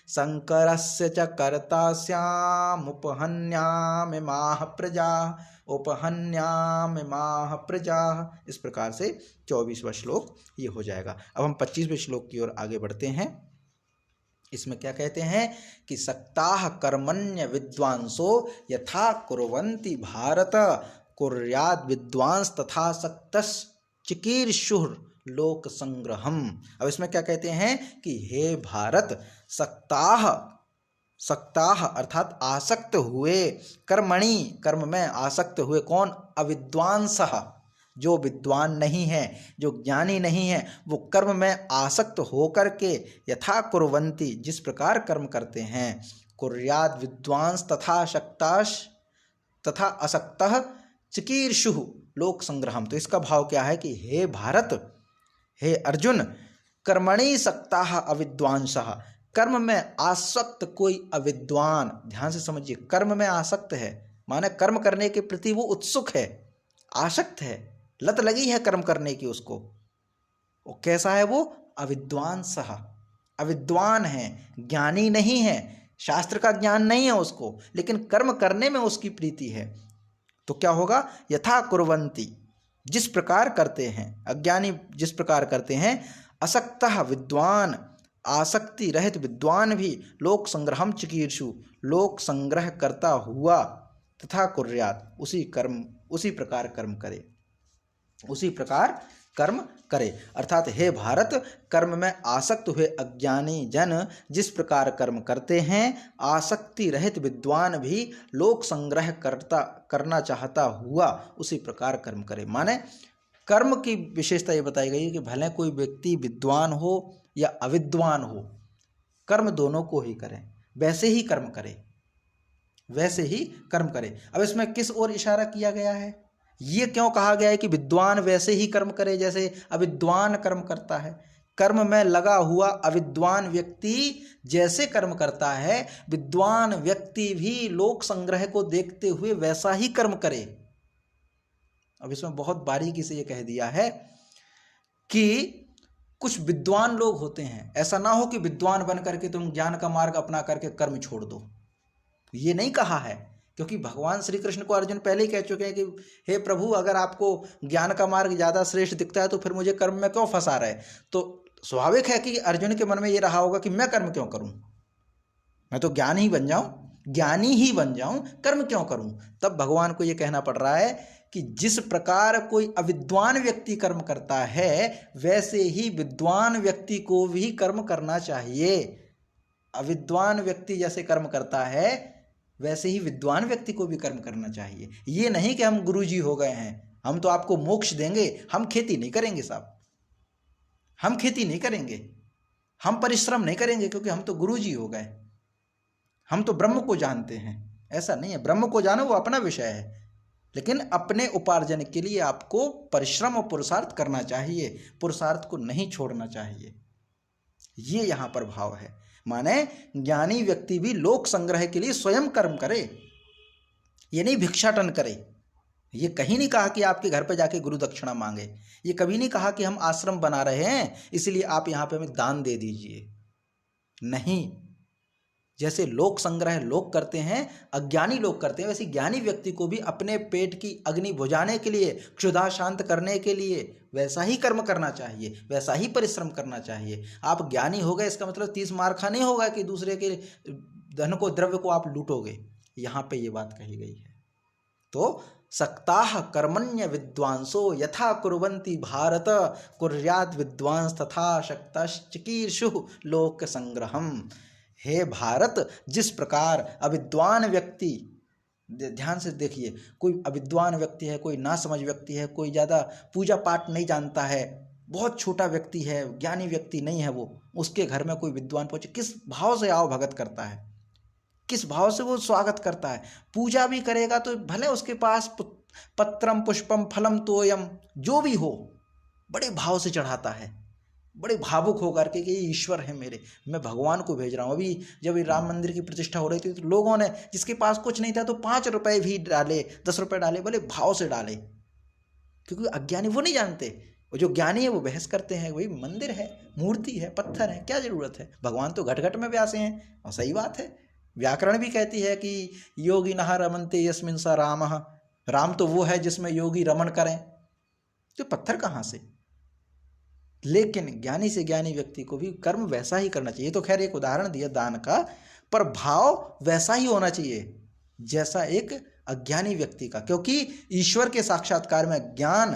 शंकरस्य च कर्ता स्यामुपहन्यामिमाः प्रजा। इस प्रकार से 24वां श्लोक ये हो जाएगा। अब हम 25वें श्लोक की ओर आगे बढ़ते हैं। इसमें क्या कहते हैं कि सक्ताः कर्मण्य विद्वांसो यथा कुर्वन्ति भारत कुर्याद् विद्वांस तथा सक्तस् चिकीर्षुः लोक संग्रहम। अब इसमें क्या कहते हैं कि हे भारत, सक्ताः अर्थात आसक्त हुए, कर्मणि कर्म में आसक्त हुए, कौन? अविद्वांसः, जो विद्वान नहीं है, जो ज्ञानी नहीं है, वो कर्म में आसक्त होकर के यथा कुर्वन्ति, जिस प्रकार कर्म करते हैं, कुर्याद् विद्वांस तथा शक्ताश तथा असक्तः चिकीर्षुः लोक संग्रहम। तो इसका भाव क्या है कि हे भारत, हे अर्जुन, कर्मणि सक्ताः अविद्वांसः, कर्म में आसक्त कोई अविद्वान, ध्यान से समझिए, कर्म में आसक्त है माने कर्म करने के प्रति वो उत्सुक है, आसक्त है, लत लगी है कर्म करने की उसको। वो कैसा है? वो अविद्वांसः, अविद्वान है, ज्ञानी नहीं है, शास्त्र का ज्ञान नहीं है उसको, लेकिन कर्म करने में उसकी प्रीति है। तो क्या होगा? यथा कुर्वन्ति, जिस प्रकार करते हैं, अज्ञानी जिस प्रकार करते हैं, असक्तः विद्वान, आसक्ति रहित विद्वान भी, लोक संग्रहम चिकीर्षु, लोक संग्रह करता हुआ, तथा कुर्यात, उसी प्रकार कर्म करे, उसी प्रकार कर्म करे। अर्थात हे भारत, कर्म में आसक्त हुए अज्ञानी जन जिस प्रकार कर्म करते हैं, आसक्ति रहित विद्वान भी लोक संग्रह करना चाहता हुआ उसी प्रकार कर्म करे। माने कर्म की विशेषता ये बताई गई है कि भले कोई व्यक्ति विद्वान हो या अविद्वान हो, कर्म दोनों को ही करें, वैसे ही कर्म करे, वैसे ही कर्म करे। अब इसमें किस ओर इशारा किया गया है? ये क्यों कहा गया है कि विद्वान वैसे ही कर्म करे जैसे अविद्वान कर्म करता है? कर्म में लगा हुआ अविद्वान व्यक्ति जैसे कर्म करता है, विद्वान व्यक्ति भी लोक संग्रह को देखते हुए वैसा ही कर्म करे। अब इसमें बहुत बारीकी से ये कह दिया है कि कुछ विद्वान लोग होते हैं, ऐसा ना हो कि विद्वान बन करके तुम ज्ञान का मार्ग अपना करके कर्म छोड़ दो, ये नहीं कहा है। क्योंकि भगवान श्री कृष्ण को अर्जुन पहले ही कह चुके हैं कि हे प्रभु, अगर आपको ज्ञान का मार्ग ज़्यादा श्रेष्ठ दिखता है तो फिर मुझे कर्म में क्यों फंसा रहे? तो स्वाभाविक है कि अर्जुन के मन में ये रहा होगा कि मैं कर्म क्यों करूं, मैं तो ज्ञानी ही बन जाऊं, कर्म क्यों करूं? तब भगवान को ये कहना पड़ रहा है कि जिस प्रकार कोई अविद्वान व्यक्ति कर्म करता है, वैसे ही विद्वान व्यक्ति को भी कर्म करना चाहिए। अविद्वान व्यक्ति जैसे कर्म करता है, वैसे ही विद्वान व्यक्ति को भी कर्म करना चाहिए। ये नहीं कि हम गुरुजी हो गए हैं, हम तो आपको मोक्ष देंगे, हम खेती नहीं करेंगे साहब, हम खेती नहीं करेंगे, हम परिश्रम नहीं करेंगे क्योंकि हम तो गुरुजी हो गए, हम तो ब्रह्म को जानते हैं। ऐसा नहीं है, ब्रह्म को जानो वो अपना विषय है, लेकिन अपने उपार्जन के लिए आपको परिश्रम और पुरुषार्थ करना चाहिए, पुरुषार्थ को नहीं छोड़ना चाहिए। ये यहाँ पर भाव है। माने ज्ञानी व्यक्ति भी लोक संग्रह के लिए स्वयं कर्म करे, ये नहीं भिक्षाटन करे। ये कहीं नहीं कहा कि आपके घर पे जाके गुरु दक्षिणा मांगे, ये कभी नहीं कहा कि हम आश्रम बना रहे हैं इसलिए आप यहाँ पे हमें दान दे दीजिए, नहीं। जैसे लोक संग्रह लोग करते हैं, अज्ञानी लोग करते हैं, वैसे ज्ञानी व्यक्ति को भी अपने पेट की अग्नि बुझाने के लिए, क्षुधा शांत करने के लिए वैसा ही कर्म करना चाहिए, वैसा ही परिश्रम करना चाहिए। आप ज्ञानी हो गए इसका मतलब 30 मार खा नहीं होगा कि दूसरे के धन को, द्रव्य को आप लूटोगे। यहाँ पे ये बात कही गई है। तो सक्ताः कर्मण्य विद्वांसो यथा कुर्वन्ति भारत कुर्याद् विद्वांस तथा शक्तश्चिकीर्षुः लोक संग्रहम। हे भारत, जिस प्रकार अविद्वान व्यक्ति, ध्यान से देखिए, कोई अविद्वान व्यक्ति है, कोई नासमझ व्यक्ति है, कोई ज़्यादा पूजा पाठ नहीं जानता है, बहुत छोटा व्यक्ति है, ज्ञानी व्यक्ति नहीं है वो, उसके घर में कोई विद्वान पहुँचे, किस भाव से आओ भगत करता है, किस भाव से वो स्वागत करता है। पूजा भी करेगा तो भले उसके पास पत्रम पुष्पम फलम तोयम जो भी हो, बड़े भाव से चढ़ाता है, बड़े भावुक होकर के कि ये ईश्वर है मेरे, मैं भगवान को भेज रहा हूँ। अभी जब राम मंदिर की प्रतिष्ठा हो रही थी तो लोगों ने, जिसके पास कुछ नहीं था तो 5 रुपए भी डाले, 10 रुपए डाले, बोले भाव से डाले, क्योंकि अज्ञानी वो नहीं जानते और जो ज्ञानी है वो बहस करते हैं, वही मंदिर है, मूर्ति है, पत्थर है, क्या जरूरत है, भगवान तो घट घट में व्यासे हैं। और सही बात है, व्याकरण भी कहती है कि योगी नहा रमनते यस्मिन सा राम, राम तो वो है जिसमें योगी रमन करें, तो पत्थर कहाँ से। लेकिन ज्ञानी से ज्ञानी व्यक्ति को भी कर्म वैसा ही करना चाहिए। तो खैर एक उदाहरण दिया दान का, पर भाव वैसा ही होना चाहिए जैसा एक अज्ञानी व्यक्ति का, क्योंकि ईश्वर के साक्षात्कार में ज्ञान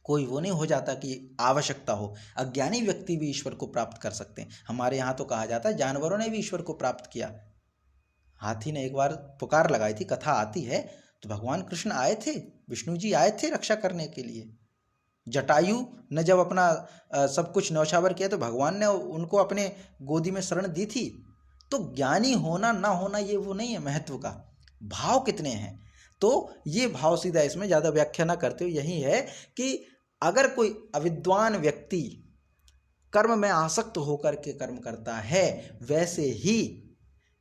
कोई वो नहीं हो जाता कि आवश्यकता हो, अज्ञानी व्यक्ति भी ईश्वर को प्राप्त कर सकते हैं। हमारे यहाँ तो कहा जाता है जानवरों ने भी ईश्वर को प्राप्त किया। हाथी ने एक बार पुकार लगाई थी, कथा आती है, तो भगवान कृष्ण आए थे, विष्णु जी आए थे रक्षा करने के लिए। जटायु ने जब अपना सब कुछ न्यौछावर किया तो भगवान ने उनको अपने गोदी में शरण दी थी। तो ज्ञानी होना ना होना ये वो नहीं है महत्व का, भाव कितने हैं। तो ये भाव सीधा, इसमें ज़्यादा व्याख्या ना करते हुए यही है कि अगर कोई अविद्वान व्यक्ति कर्म में आसक्त होकर के कर्म करता है, वैसे ही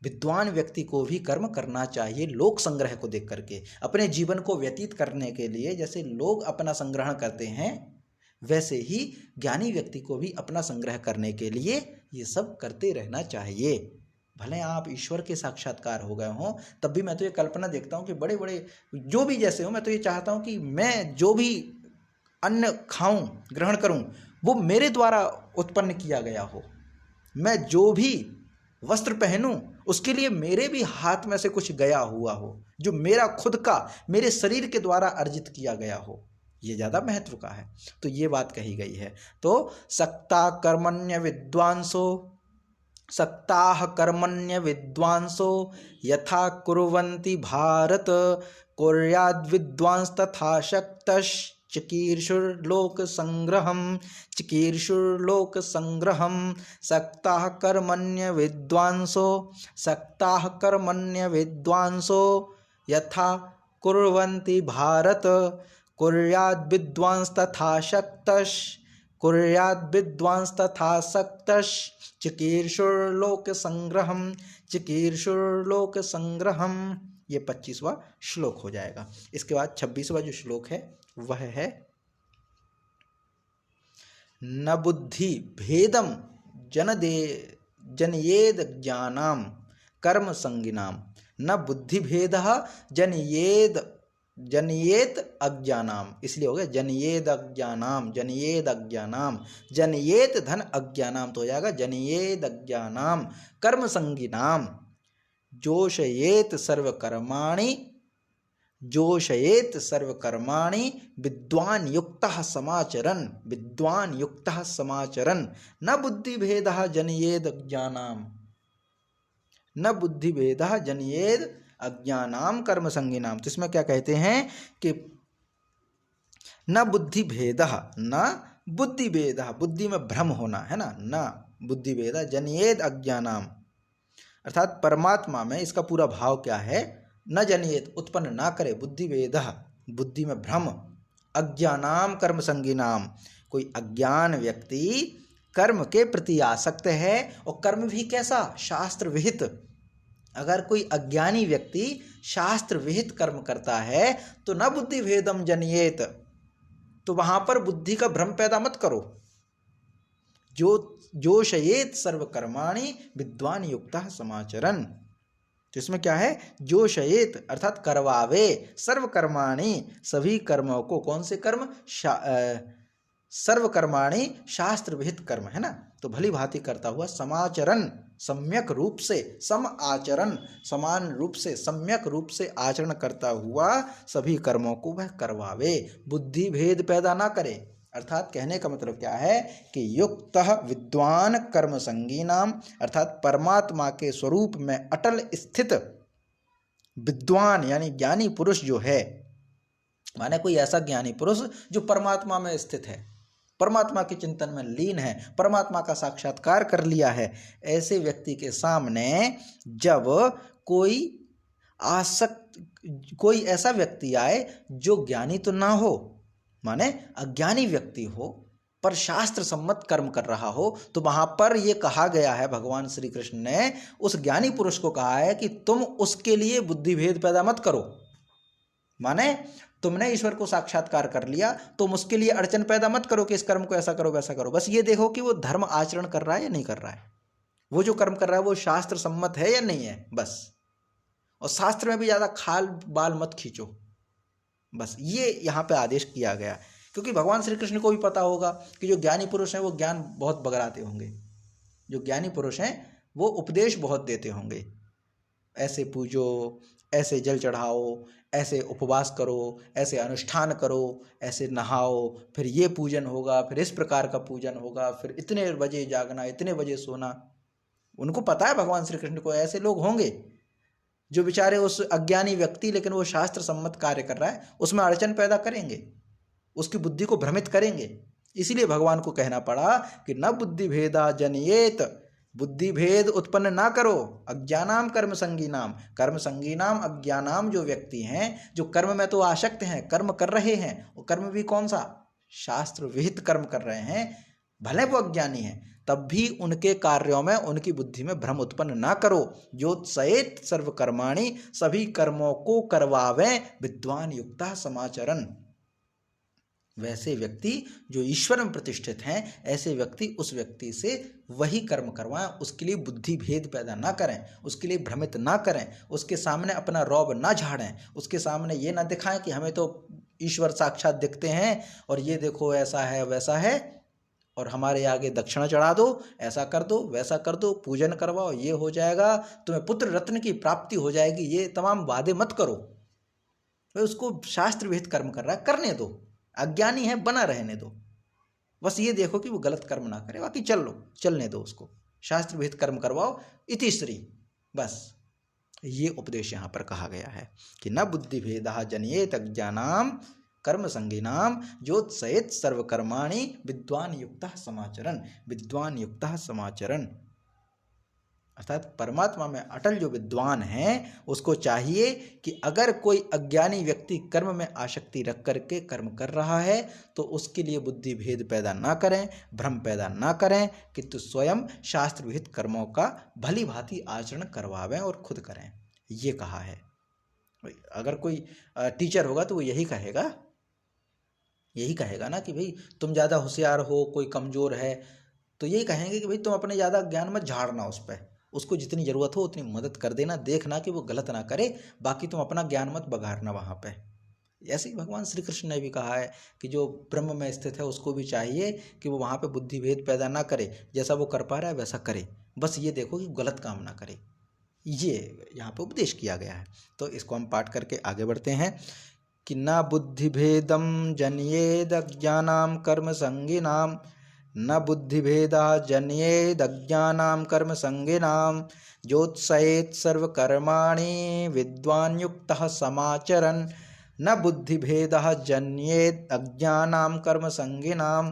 विद्वान व्यक्ति को भी कर्म करना चाहिए लोक संग्रह को देख करके। अपने जीवन को व्यतीत करने के लिए जैसे लोग अपना संग्रहण करते हैं, वैसे ही ज्ञानी व्यक्ति को भी अपना संग्रह करने के लिए ये सब करते रहना चाहिए। भले आप ईश्वर के साक्षात्कार हो गए हों, तब भी मैं तो ये कल्पना देखता हूँ कि बड़े बड़े जो भी जैसे हो, मैं तो ये चाहता हूँ कि मैं जो भी अन्न खाऊं, ग्रहण करूं, वो मेरे द्वारा उत्पन्न किया गया हो। मैं जो भी वस्त्र पहनूं, उसके लिए मेरे भी हाथ में से कुछ गया हुआ हो, जो मेरा खुद का, मेरे शरीर के द्वारा अर्जित किया गया हो। ये ज़्यादा महत्व का है। तो ये बात कही गई है। तो सक्ता कर्मण्य विद्वांसो, सक्ताः कर्मण्य विद्वांसो यथा कुर्वन्ति भारत, कुर्याद् विद्वांस तथा शक्तश् चिकीर्षुर्लोक संग्रहम, चिकीर्षुर्लोक संग्रहम। सक्ताः कर्मण्य विद्वांसो, सक्ताः कर्मण्य विद्वांसो यथा कुर्वन्ति भारत, कुर्याद् विद्वांस तथा शक्तश्, कुर्याद् विद्वांस तथा शक्तश् चिकीर्षुर्लोक संग्रहम, चिकीर्षुर्लोक संग्रहम। ये 25वां श्लोक हो जाएगा। इसके बाद 26वां जो श्लोक है वह है न बुद्धि भेदम जनयेद ज्ञानाम कर्म संगिनाम। न बुद्धि भेदः जनयेत अज्ञानाम, इसलिए हो गया जनयेद अज्ञानाम, जनयेद अज्ञानाम, जनयेत धन अज्ञानाम तो हो जाएगा जनयेद अज्ञानाम कर्म संगिनाम। जोशयेत सर्वकर्माणि, जोशयेत सर्वकर्माणि विद्वान युक्तः समाचरन्, विद्वान युक्तः समाचरन्। न बुद्धिभेदः जनयेद अज्ञानाम, न बुद्धिभेदः जनयेद अज्ञानाम कर्म संगिनाम। तो इसमें क्या कहते हैं कि न बुद्धिभेदः, न बुद्धिभेदः, बुद्धि में भ्रम होना है ना, न बुद्धिभेदः जनयेद अज्ञानाम, अर्थात परमात्मा में इसका पूरा भाव क्या है, न जनयेत उत्पन्न ना करे, बुद्धिभेदः बुद्धि में भ्रम, अज्ञानाम कर्म संगिनाम कोई अज्ञान व्यक्ति कर्म के प्रति आसक्त है, और कर्म भी कैसा, शास्त्र विहित। अगर कोई अज्ञानी व्यक्ति शास्त्र विहित कर्म करता है तो न बुद्धि भेदम जनयेत, तो वहां पर बुद्धि का भ्रम पैदा मत करो। जोशयेत सर्वकर्माणि विद्वान युक्तः समाचरन्। तो इसमें क्या है, जोशयेत अर्थात करवावे, सर्वकर्माणि सभी कर्मों को, कौन से कर्म, सर्वकर्माणि शास्त्र विहित कर्म है ना, तो भली भांति करता हुआ, समाचरण सम्यक रूप से, सम आचरण समान रूप से, सम्यक रूप से आचरण करता हुआ सभी कर्मों को वह करवावे, बुद्धि भेद पैदा ना करे। अर्थात कहने का मतलब क्या है कि युक्तः विद्वान कर्म संगीनाम, अर्थात परमात्मा के स्वरूप में अटल स्थित विद्वान यानी ज्ञानी पुरुष जो है, माने कोई ऐसा ज्ञानी पुरुष जो परमात्मा में स्थित है, परमात्मा के चिंतन में लीन है, परमात्मा का साक्षात्कार कर लिया है, ऐसे व्यक्ति के सामने जब कोई ऐसा व्यक्ति आए जो ज्ञानी तो ना हो, माने अज्ञानी व्यक्ति हो पर शास्त्र सम्मत कर्म कर रहा हो, तो वहां पर यह कहा गया है, भगवान श्री कृष्ण ने उस ज्ञानी पुरुष को कहा है कि तुम उसके लिए बुद्धि भेद पैदा मत करो। माने तुमने ईश्वर को साक्षात्कार कर लिया, तुम उसके लिए अड़चन पैदा मत करो कि इस कर्म को ऐसा करो वैसा करो। बस ये देखो कि वो धर्म आचरण कर रहा है या नहीं कर रहा है, वो जो कर्म कर रहा है वो शास्त्र सम्मत है या नहीं है, बस। और शास्त्र में भी ज़्यादा खाल बाल मत खींचो, बस ये यहाँ पे आदेश किया गया। क्योंकि भगवान श्री कृष्ण को भी पता होगा कि जो ज्ञानी पुरुष हैं वो ज्ञान बहुत बगराते होंगे, जो ज्ञानी पुरुष हैं वो उपदेश बहुत देते होंगे, ऐसे पूजो, ऐसे जल चढ़ाओ, ऐसे उपवास करो, ऐसे अनुष्ठान करो, ऐसे नहाओ, फिर ये पूजन होगा, फिर इस प्रकार का पूजन होगा, फिर इतने बजे जागना, इतने बजे सोना। उनको पता है भगवान श्री कृष्ण को ऐसे लोग होंगे जो बेचारे उस अज्ञानी व्यक्ति, लेकिन वो शास्त्र सम्मत कार्य कर रहा है, उसमें अड़चन पैदा करेंगे, उसकी बुद्धि को भ्रमित करेंगे। इसीलिए भगवान को कहना पड़ा कि न बुद्धि भेदा जनयेत, बुद्धि भेद उत्पन्न ना करो। अज्ञानाम कर्म संगीनाम, कर्म संगीनाम अज्ञानाम जो व्यक्ति हैं, जो कर्म में तो आसक्त हैं, कर्म कर रहे हैं, वो कर्म भी कौन सा, शास्त्र विहित कर्म कर रहे हैं, भले वो अज्ञानी हैं, तब भी उनके कार्यों में, उनकी बुद्धि में भ्रम उत्पन्न ना करो। जो सयेत सर्व कर्माणि, सभी कर्मों को करवावे, विद्वान युक्ता समाचरण, वैसे व्यक्ति जो ईश्वर में प्रतिष्ठित हैं, ऐसे व्यक्ति उस व्यक्ति से वही कर्म करवाएं, उसके लिए बुद्धि भेद पैदा ना करें, उसके लिए भ्रमित ना करें, उसके सामने अपना रौब ना झाड़ें, उसके सामने ये ना दिखाएं कि हमें तो ईश्वर साक्षात दिखते हैं और ये देखो ऐसा है वैसा है, और हमारे आगे दक्षिणा चढ़ा दो, ऐसा कर दो वैसा कर दो, पूजन करवाओ, ये हो जाएगा, तुम्हें पुत्र रत्न की प्राप्ति हो जाएगी, ये तमाम वादे मत करो। तो उसको शास्त्र विहित कर्म कर रहा है, करने दो, अज्ञानी है बना रहने दो, बस ये देखो कि वो गलत कर्म ना करे, बाकी चलने दो उसको, शास्त्र विहित कर्म करवाओ, इति श्री, बस ये उपदेश यहाँ पर कहा गया है कि न बुद्धि भेदा जनयेत अज्ञानाम कर्म संगीनाम ज्योत्सयेत सर्वकर्माणि विद्वान युक्तः समाचरण, विद्वान युक्तः समाचरण, अर्थात परमात्मा में अटल जो विद्वान हैं उसको चाहिए कि अगर कोई अज्ञानी व्यक्ति कर्म में आसक्ति रख करके कर्म कर रहा है तो उसके लिए बुद्धि भेद पैदा ना करें, भ्रम पैदा ना करें, किंतु स्वयं शास्त्र विहित कर्मों का भली भांति आचरण करवावें और खुद करें, ये कहा है। अगर कोई टीचर होगा तो वो यही कहेगा ना कि भाई तुम ज़्यादा होशियार हो, कोई कमज़ोर है तो यही कहेंगे कि भाई तुम अपने ज़्यादा ज्ञान मत झाड़ना, उस पर उसको जितनी ज़रूरत हो उतनी मदद कर देना, देखना कि वो गलत ना करे, बाकी तुम अपना ज्ञान मत बघाड़ना वहाँ पे। ऐसे ही भगवान श्री कृष्ण ने भी कहा है कि जो ब्रह्म में स्थित है उसको भी चाहिए कि वो वहाँ पे बुद्धि भेद पैदा ना करे, जैसा वो कर पा रहा है वैसा करे, बस ये देखो कि गलत काम ना करे, ये यहाँ पे उपदेश किया गया है। तो इसको हम पाठ करके आगे बढ़ते हैं कि न बुद्धि भेदम जनयेद अज्ञानाम कर्म संगिनाम, न बुद्धिभेदा जन्येदज्ञानां कर्म संगिनां ज्योत्सयेत् सर्वकर्माणि विद्वान् युक्तः समाचरन्, न बुद्धिभेदः जन्येद अज्ञानां कर्म संगिनां।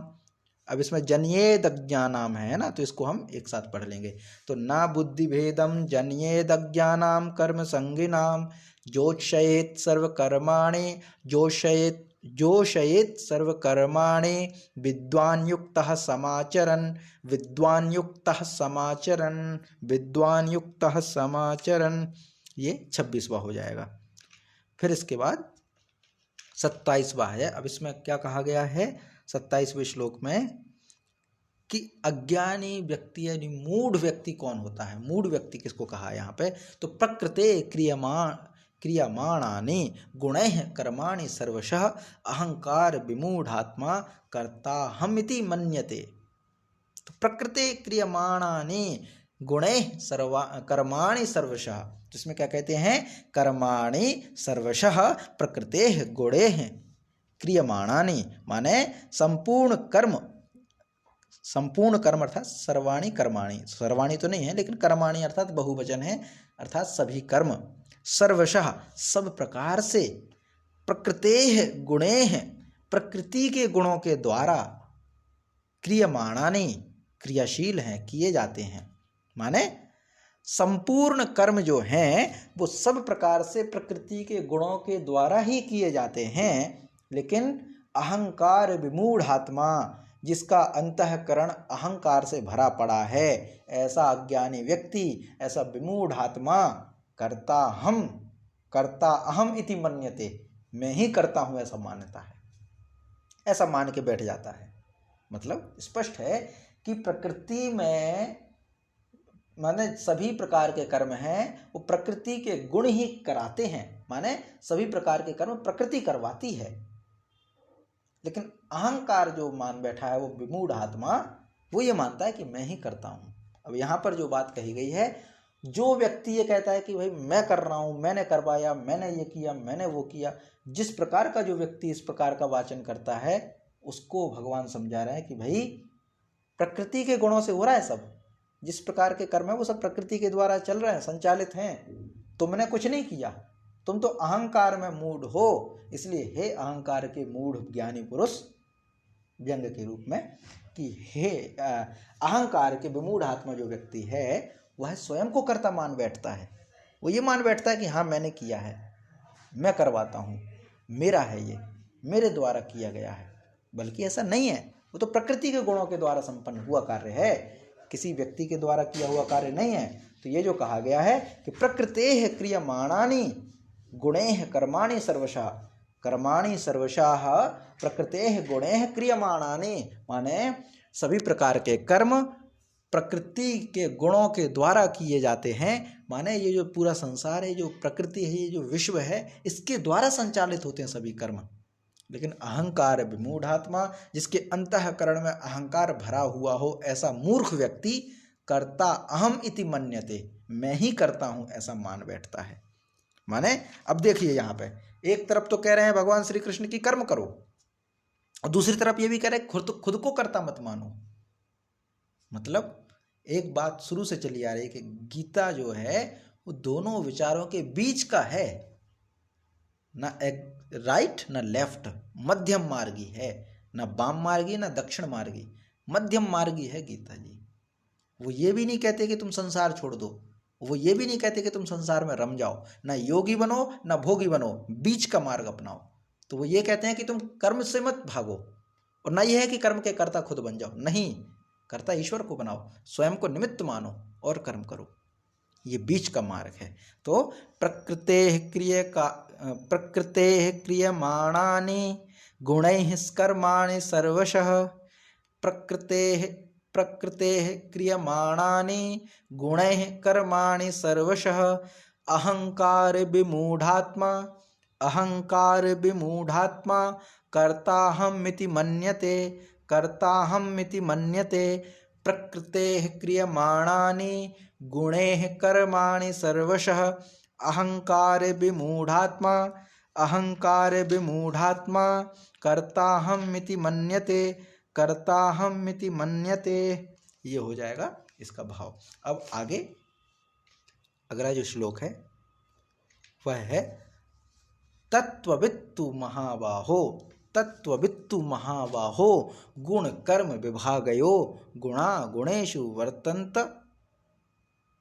अब इसमें जन्येद अज्ञानाम है ना, तो इसको हम एक साथ पढ़ लेंगे। तो न बुद्धिभेदम जन्येद अज्ञानां कर्म संगिनां ज्योत्सयेत् सर्वकर्माणि जोषयेत् सर्वकर्माणि विद्वान् युक्तः समाचरन्, विद्वान् युक्तः समाचरन्, विद्वान् युक्तः समाचरन्, ये 26वां हो जाएगा। फिर इसके बाद 27वां है। अब इसमें क्या कहा गया है 27वें श्लोक में कि अज्ञानी व्यक्ति यानी मूढ़ व्यक्ति कौन होता है, मूढ़ व्यक्ति किसको कहा है यहाँ पे, तो प्रकृते क्रियमाणानि गुणैः कर्माणि सर्वशः अहंकार विमूढ़ात्मा कर्ताहमिति मन्यते। तो प्रकृते क्रियमाणानि गुणैः कर्माणि सर्वशः, तो इसमें क्या कहते हैं, कर्माणि सर्वशः प्रकृतेः गुणैः क्रियमाणानि, माने संपूर्ण कर्म अर्थात सर्वाणि कर्माणि, सर्वाणि तो नहीं है लेकिन कर्माणि अर्थात बहुवचन है, अर्थात सभी कर्म, सर्वशः सब प्रकार से, प्रकृतेः गुणैः प्रकृति के गुणों के द्वारा, क्रियमाणानि क्रियाशील हैं, किए जाते हैं, माने संपूर्ण कर्म जो हैं वो सब प्रकार से प्रकृति के गुणों के द्वारा ही किए जाते हैं, लेकिन अहंकार विमूढ़ आत्मा, जिसका अंतःकरण अहंकार से भरा पड़ा है, ऐसा अज्ञानी व्यक्ति, ऐसा विमूढ़ आत्मा कर्ता अहम इति मन्यते, मैं ही करता हूं ऐसा मानता है, ऐसा मान के बैठ जाता है। मतलब स्पष्ट है कि प्रकृति में माने सभी प्रकार के कर्म हैं वो प्रकृति के गुण ही कराते हैं, माने सभी प्रकार के कर्म प्रकृति करवाती है। लेकिन अहंकार जो मान बैठा है वो विमूढ़ आत्मा, वो ये मानता है कि मैं ही करता हूं। अब यहां पर जो बात कही गई है, जो व्यक्ति ये कहता है कि भाई मैं कर रहा हूं, मैंने करवाया, मैंने ये किया, मैंने वो किया, जिस प्रकार का जो व्यक्ति इस प्रकार का वाचन करता है उसको भगवान समझा रहे हैं कि भाई प्रकृति के गुणों से हो रहा है सब, जिस प्रकार के कर्म है वो सब प्रकृति के द्वारा चल रहे हैं, संचालित हैं। तुमने कुछ नहीं किया, तुम तो अहंकार में मूढ़ हो। इसलिए हे अहंकार के मूढ़ ज्ञानी पुरुष, व्यंग के रूप में कि हे अहंकार के विमूढ़ आत्मा जो व्यक्ति है वह स्वयं को कर्ता मान बैठता है। वो ये मान बैठता है कि हाँ मैंने किया है, मैं करवाता हूँ, मेरा है, ये मेरे द्वारा किया गया है। बल्कि ऐसा नहीं है, वो तो प्रकृति के गुणों के द्वारा संपन्न हुआ कार्य है, किसी व्यक्ति के द्वारा किया हुआ कार्य नहीं है। तो ये जो कहा गया है कि प्रकृतेः क्रियमाणानि गुणैः कर्माणि सर्वशः, कर्माणि सर्वशः प्रकृतेः गुणैः क्रियमाणानि, माने सभी प्रकार के कर्म प्रकृति के गुणों के द्वारा किए जाते हैं। माने ये जो पूरा संसार है, जो प्रकृति है, ये जो विश्व है, इसके द्वारा संचालित होते हैं सभी कर्म। लेकिन अहंकार विमूढ़ात्मा, जिसके अंतःकरण में अहंकार भरा हुआ हो, ऐसा मूर्ख व्यक्ति कर्ता अहम इति मन्यते, मैं ही करता हूं ऐसा मान बैठता है। माने अब देखिए यहाँ पे एक तरफ तो कह रहे हैं भगवान श्री कृष्ण की कर्म करो, और दूसरी तरफ ये भी कह रहे हैं खुद को कर्ता मत मानो। मतलब एक बात शुरू से चली आ रही है कि गीता जो है वो दोनों विचारों के बीच का है, ना राइट ना लेफ्ट, मध्यम मार्गी है, ना वाम मार्गी ना दक्षिण मार्गी, मध्यम मार्गी है गीता जी। वो ये भी नहीं कहते कि तुम संसार छोड़ दो, वो ये भी नहीं कहते कि तुम संसार में रम जाओ, ना योगी बनो ना भोगी बनो, बीच का मार्ग अपनाओ। तो वो ये कहते हैं कि तुम कर्म से मत भागो, और ना ये है कि कर्म के कर्ता खुद बन जाओ, नहीं, कर्ता ईश्वर को बनाओ, स्वयं को निमित्त मानो और कर्म करो, ये बीच का मार्ग है। तो प्रकृतेः क्रियमाणानि गुणैः कर्माणि सर्वशः, प्रकृतेः क्रियमाणानि गुणैः कर्माणि सर्वशः अहंकार विमूढ़ात्मा कर्ताहमिति मन्यते, प्रकृतेः क्रियमाणानि गुणैः कर्माणि सर्वशः अहंकार विमूढ़ात्मा कर्ताहमिति मन्यते। ये हो जाएगा इसका भाव। अब आगे अगला जो श्लोक है वह है तत्त्ववित्तु महाबाहो गुण कर्म विभागयो गुणा गुणेषु वर्तन्त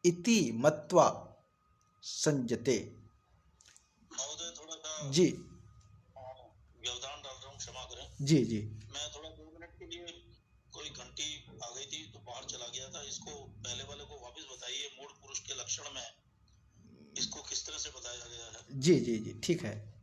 इति मत्वा संजते। जी व्यवधान डाल रहा हूँ, क्षमा करें। जी जी, मैं थोड़ा 2 मिनट के लिए, कोई घंटी आ गई थी तो बाहर चला गया था। इसको पहले वाले को वापस बताइए, मूढ़ पुरुष के लक्षण में इसको किस तरह से बताया गया है। जी जी जी, ठीक है।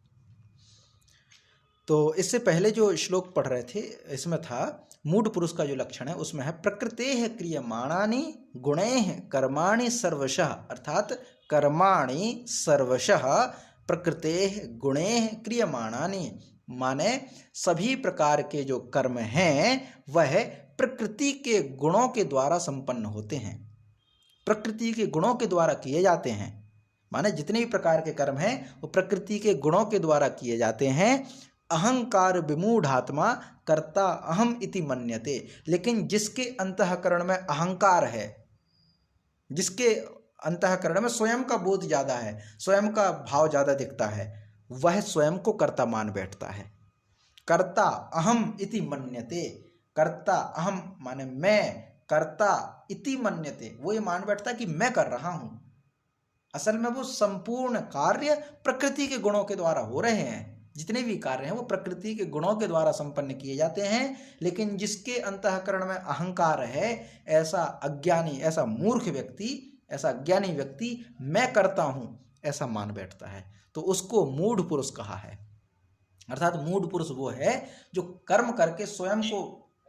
तो इससे पहले जो श्लोक पढ़ रहे थे इसमें था मूढ़ पुरुष का जो लक्षण है उसमें है प्रकृतेः क्रियमाणानि गुणैः कर्माणि सर्वशः, अर्थात कर्माणि सर्वशः प्रकृतेः गुणैः क्रियमाणानि, माने सभी प्रकार के जो कर्म हैं वह प्रकृति के गुणों के द्वारा संपन्न होते हैं, प्रकृति के गुणों के द्वारा किए जाते हैं। माने जितने भी प्रकार के कर्म हैं वो प्रकृति के गुणों के द्वारा किए जाते हैं। अहंकार विमूढ़ात्मा कर्ता अहम इति मन्यते, लेकिन जिसके अंतःकरण में अहंकार है, जिसके अंतःकरण में स्वयं का बोध ज्यादा है, स्वयं का भाव ज्यादा दिखता है, वह स्वयं को कर्ता मान बैठता है। कर्ता अहम इति मन्यते, कर्ता अहम माने मैं, कर्ता इति मन्यते, वो ये मान बैठता है कि मैं कर रहा हूं। असल में वो संपूर्ण कार्य प्रकृति के गुणों के द्वारा हो रहे हैं, जितने भी कार्य हैं वो प्रकृति के गुणों के द्वारा संपन्न किए जाते हैं। लेकिन जिसके अंतःकरण में अहंकार है, ऐसा अज्ञानी, ऐसा मूर्ख व्यक्ति, ऐसा अज्ञानी व्यक्ति मैं करता हूं ऐसा मान बैठता है, तो उसको मूढ़ पुरुष कहा है। अर्थात मूढ़ पुरुष वो है जो कर्म करके स्वयं को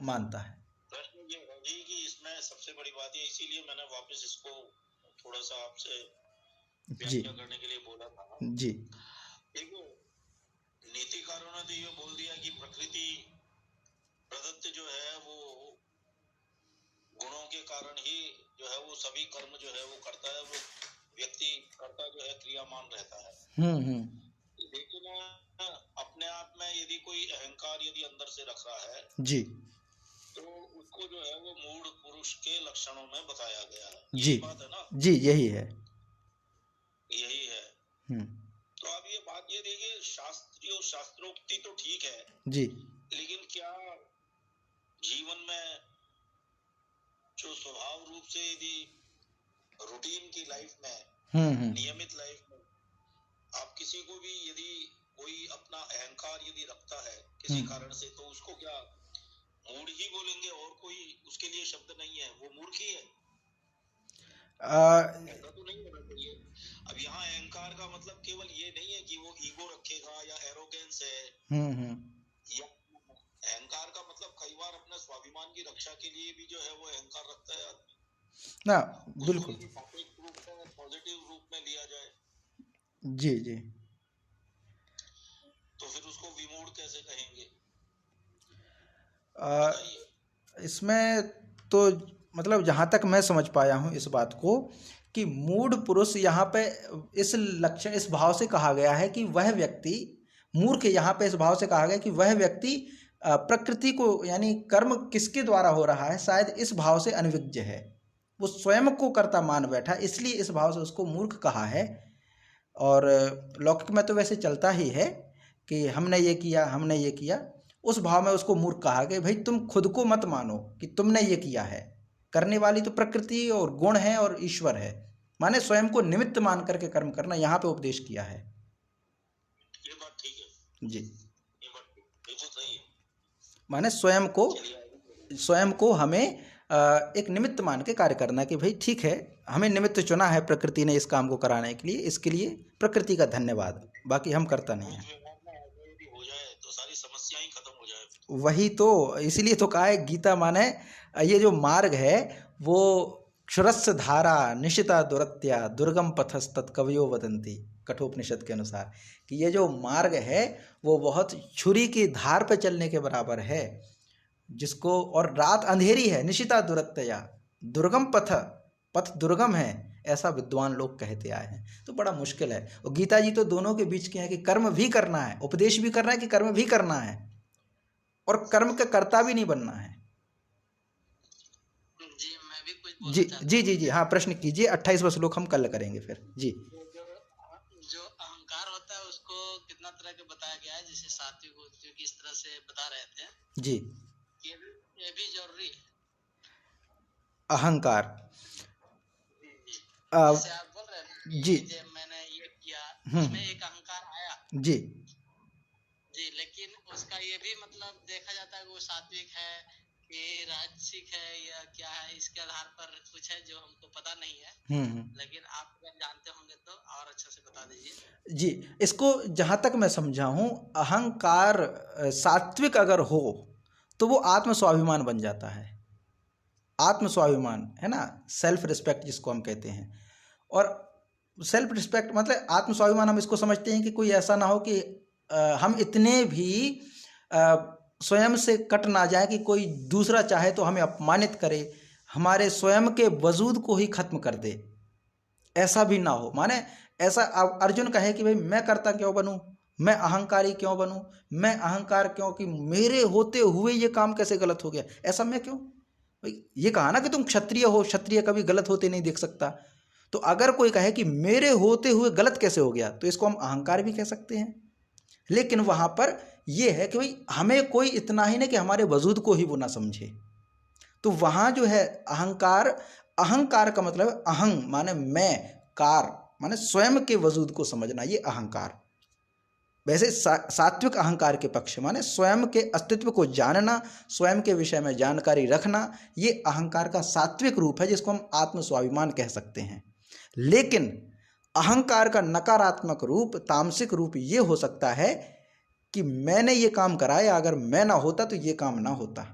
मानता है। प्रश्न ये है जी कि इसमें सबसे बड़ी बात है, इसीलिए मैंने वापस इसको थोड़ा सा आपसे जी व्याख्या करने के लिए बोला था। जी देखो, नीतिकारों ने तो ये बोल दिया कि प्रकृति प्रदत्त जो है वो गुणों के कारण ही जो है वो सभी कर्म जो है वो करता है, वो व्यक्ति करता जो है क्रियामान रहता है। लेकिन अपने आप में यदि कोई अहंकार यदि अंदर से रख रहा है जी तो उसको जो है वो मूढ़ पुरुष के लक्षणों में बताया गया है। जी यही बात है ना? जी यही है। यही है। तो अब ये बात ये देखिए, शास्त्रीय शास्त्रोक्ति तो ठीक है जी, लेकिन क्या जीवन में जो स्वभाव रूप से यदि रूटीन की लाइफ में नियमित लाइफ में आप किसी को भी यदि कोई अपना अहंकार यदि रखता है किसी कारण से, तो उसको क्या मूढ़ ही बोलेंगे और कोई उसके लिए शब्द नहीं है, वो मूर्ख ही है? ऐसा तो नहीं होना चाहिए। अब यहाँ अहंकार का मतलब केवल ये नहीं है कि वो ईगो रखेगा या एरोगेंस है, या अहंकार का मतलब कई बार अपने स्वाभिमान की रक्षा के लिए भी जो है वो अहंकार रखता है आदमी ना, बिल्कुल पॉजिटिव रूप में लिया जाए जी जी, तो फिर उसको विमूढ़ कैसे कहेंगे? इसमें तो मतलब जहाँ तक मैं समझ पाया हूँ इस बात को कि मूढ़ पुरुष यहाँ पे इस लक्षण इस भाव से कहा गया है कि वह व्यक्ति मूर्ख, यहाँ पे इस भाव से कहा गया कि वह व्यक्ति प्रकृति को यानी कर्म किसके द्वारा हो रहा है शायद इस भाव से अनविज्ञ है, वो स्वयं को कर्ता मान बैठा, इसलिए इस भाव से उसको मूर्ख कहा है। और लौकिक में तो वैसे चलता ही है कि हमने ये किया हमने ये किया, उस भाव में उसको मूर्ख कहा कि भाई तुम खुद को मत मानो कि तुमने ये किया है, करने वाली तो प्रकृति और गुण है और ईश्वर है, माने स्वयं को निमित्त मान करके कर्म करना, यहाँ पे उपदेश किया है। ये बात ठीक है जी, ये बात बिल्कुल सही है। माने स्वयं को हमें एक निमित्त मान के कार्य करना कि भाई ठीक है, हमें निमित्त चुना है प्रकृति ने इस काम को कराने के लिए, इसके लिए प्रकृति का धन्यवाद, बाकी हम करता नहीं है। हो जाए तो सारी समस्या ही खत्म हो जाए। वही तो, इसीलिए तो कहा है गीता माने ये जो मार्ग है वो क्षुरस्य धारा निशिता दुरत्या दुर्गम पथस्तत् कवयो वदन्ति, कठोपनिषद के अनुसार कि ये जो मार्ग है वो बहुत छुरी की धार पे चलने के बराबर है, जिसको, और रात अंधेरी है, निशिता दुरत्या, दुर्गम पथ दुर्गम है, ऐसा विद्वान लोग कहते आए हैं। तो बड़ा मुश्किल है, और गीता जी तो दोनों के बीच के हैं कि कर्म भी करना है, उपदेश भी करना है कि कर्म भी करना है, और कर्म का कर्ता भी नहीं बनना है। जी मैं भी कुछ जी जी जी जी, हाँ प्रश्न कीजिए, 28वां श्लोक हम कल करेंगे फिर। जी, जो अहंकार होता है उसको कितना तरह के बताया गया है, जैसे सात्विक की इस तरह से बता रहे थे जी, ये भी जरूरी है अहंकार। जैसे आप बोल रहे हैं जी, मैंने ये किया, इसमें एक अहंकार आया जी जी, लेकिन उसका ये भी मतलब देखा जाता है कि वो सात्विक है कि राजसिक है या क्या है, इसके आधार पर कुछ है जो हमको पता नहीं है। लेकिन आप अगर जानते होंगे तो और अच्छा से बता दीजिए। जी, इसको जहाँ तक मैं समझा हूँ, अहंकार सात्विक अगर हो तो वो आत्म स्वाभिमान बन जाता है, आत्म स्वाभिमान है ना, सेल्फ रिस्पेक्ट जिसको हम कहते हैं। और सेल्फ रिस्पेक्ट मतलब आत्म स्वाभिमान हम इसको समझते हैं कि कोई ऐसा ना हो कि हम इतने भी स्वयं से कट ना जाए कि कोई दूसरा चाहे तो हमें अपमानित करे, हमारे स्वयं के वजूद को ही खत्म कर दे, ऐसा भी ना हो। माने ऐसा अर्जुन कहे कि भाई मैं करता क्यों बनूं, मैं अहंकारी क्यों बनूं, मैं अहंकार क्यों, कि मेरे होते हुए ये काम कैसे गलत हो गया, ऐसा मैं क्यों। भाई ये कहा ना कि तुम क्षत्रिय हो, क्षत्रिय कभी गलत होते नहीं देख सकता, तो अगर कोई कहे कि मेरे होते हुए गलत कैसे हो गया, तो इसको हम अहंकार भी कह सकते हैं। लेकिन वहां पर यह है कि भाई हमें कोई इतना ही नहीं कि हमारे वजूद को ही वो ना समझे, तो वहां जो है अहंकार, अहंकार का मतलब अहं माने मैं, कार माने स्वयं के वजूद को समझना, ये अहंकार। वैसे सात्विक अहंकार के पक्ष माने स्वयं के अस्तित्व को जानना, स्वयं के विषय में जानकारी रखना, ये अहंकार का सात्विक रूप है, जिसको हम आत्म स्वाभिमान कह सकते हैं। लेकिन अहंकार का नकारात्मक रूप, तामसिक रूप ये हो सकता है कि मैंने ये काम कराया, अगर मैं ना होता तो ये काम ना होता,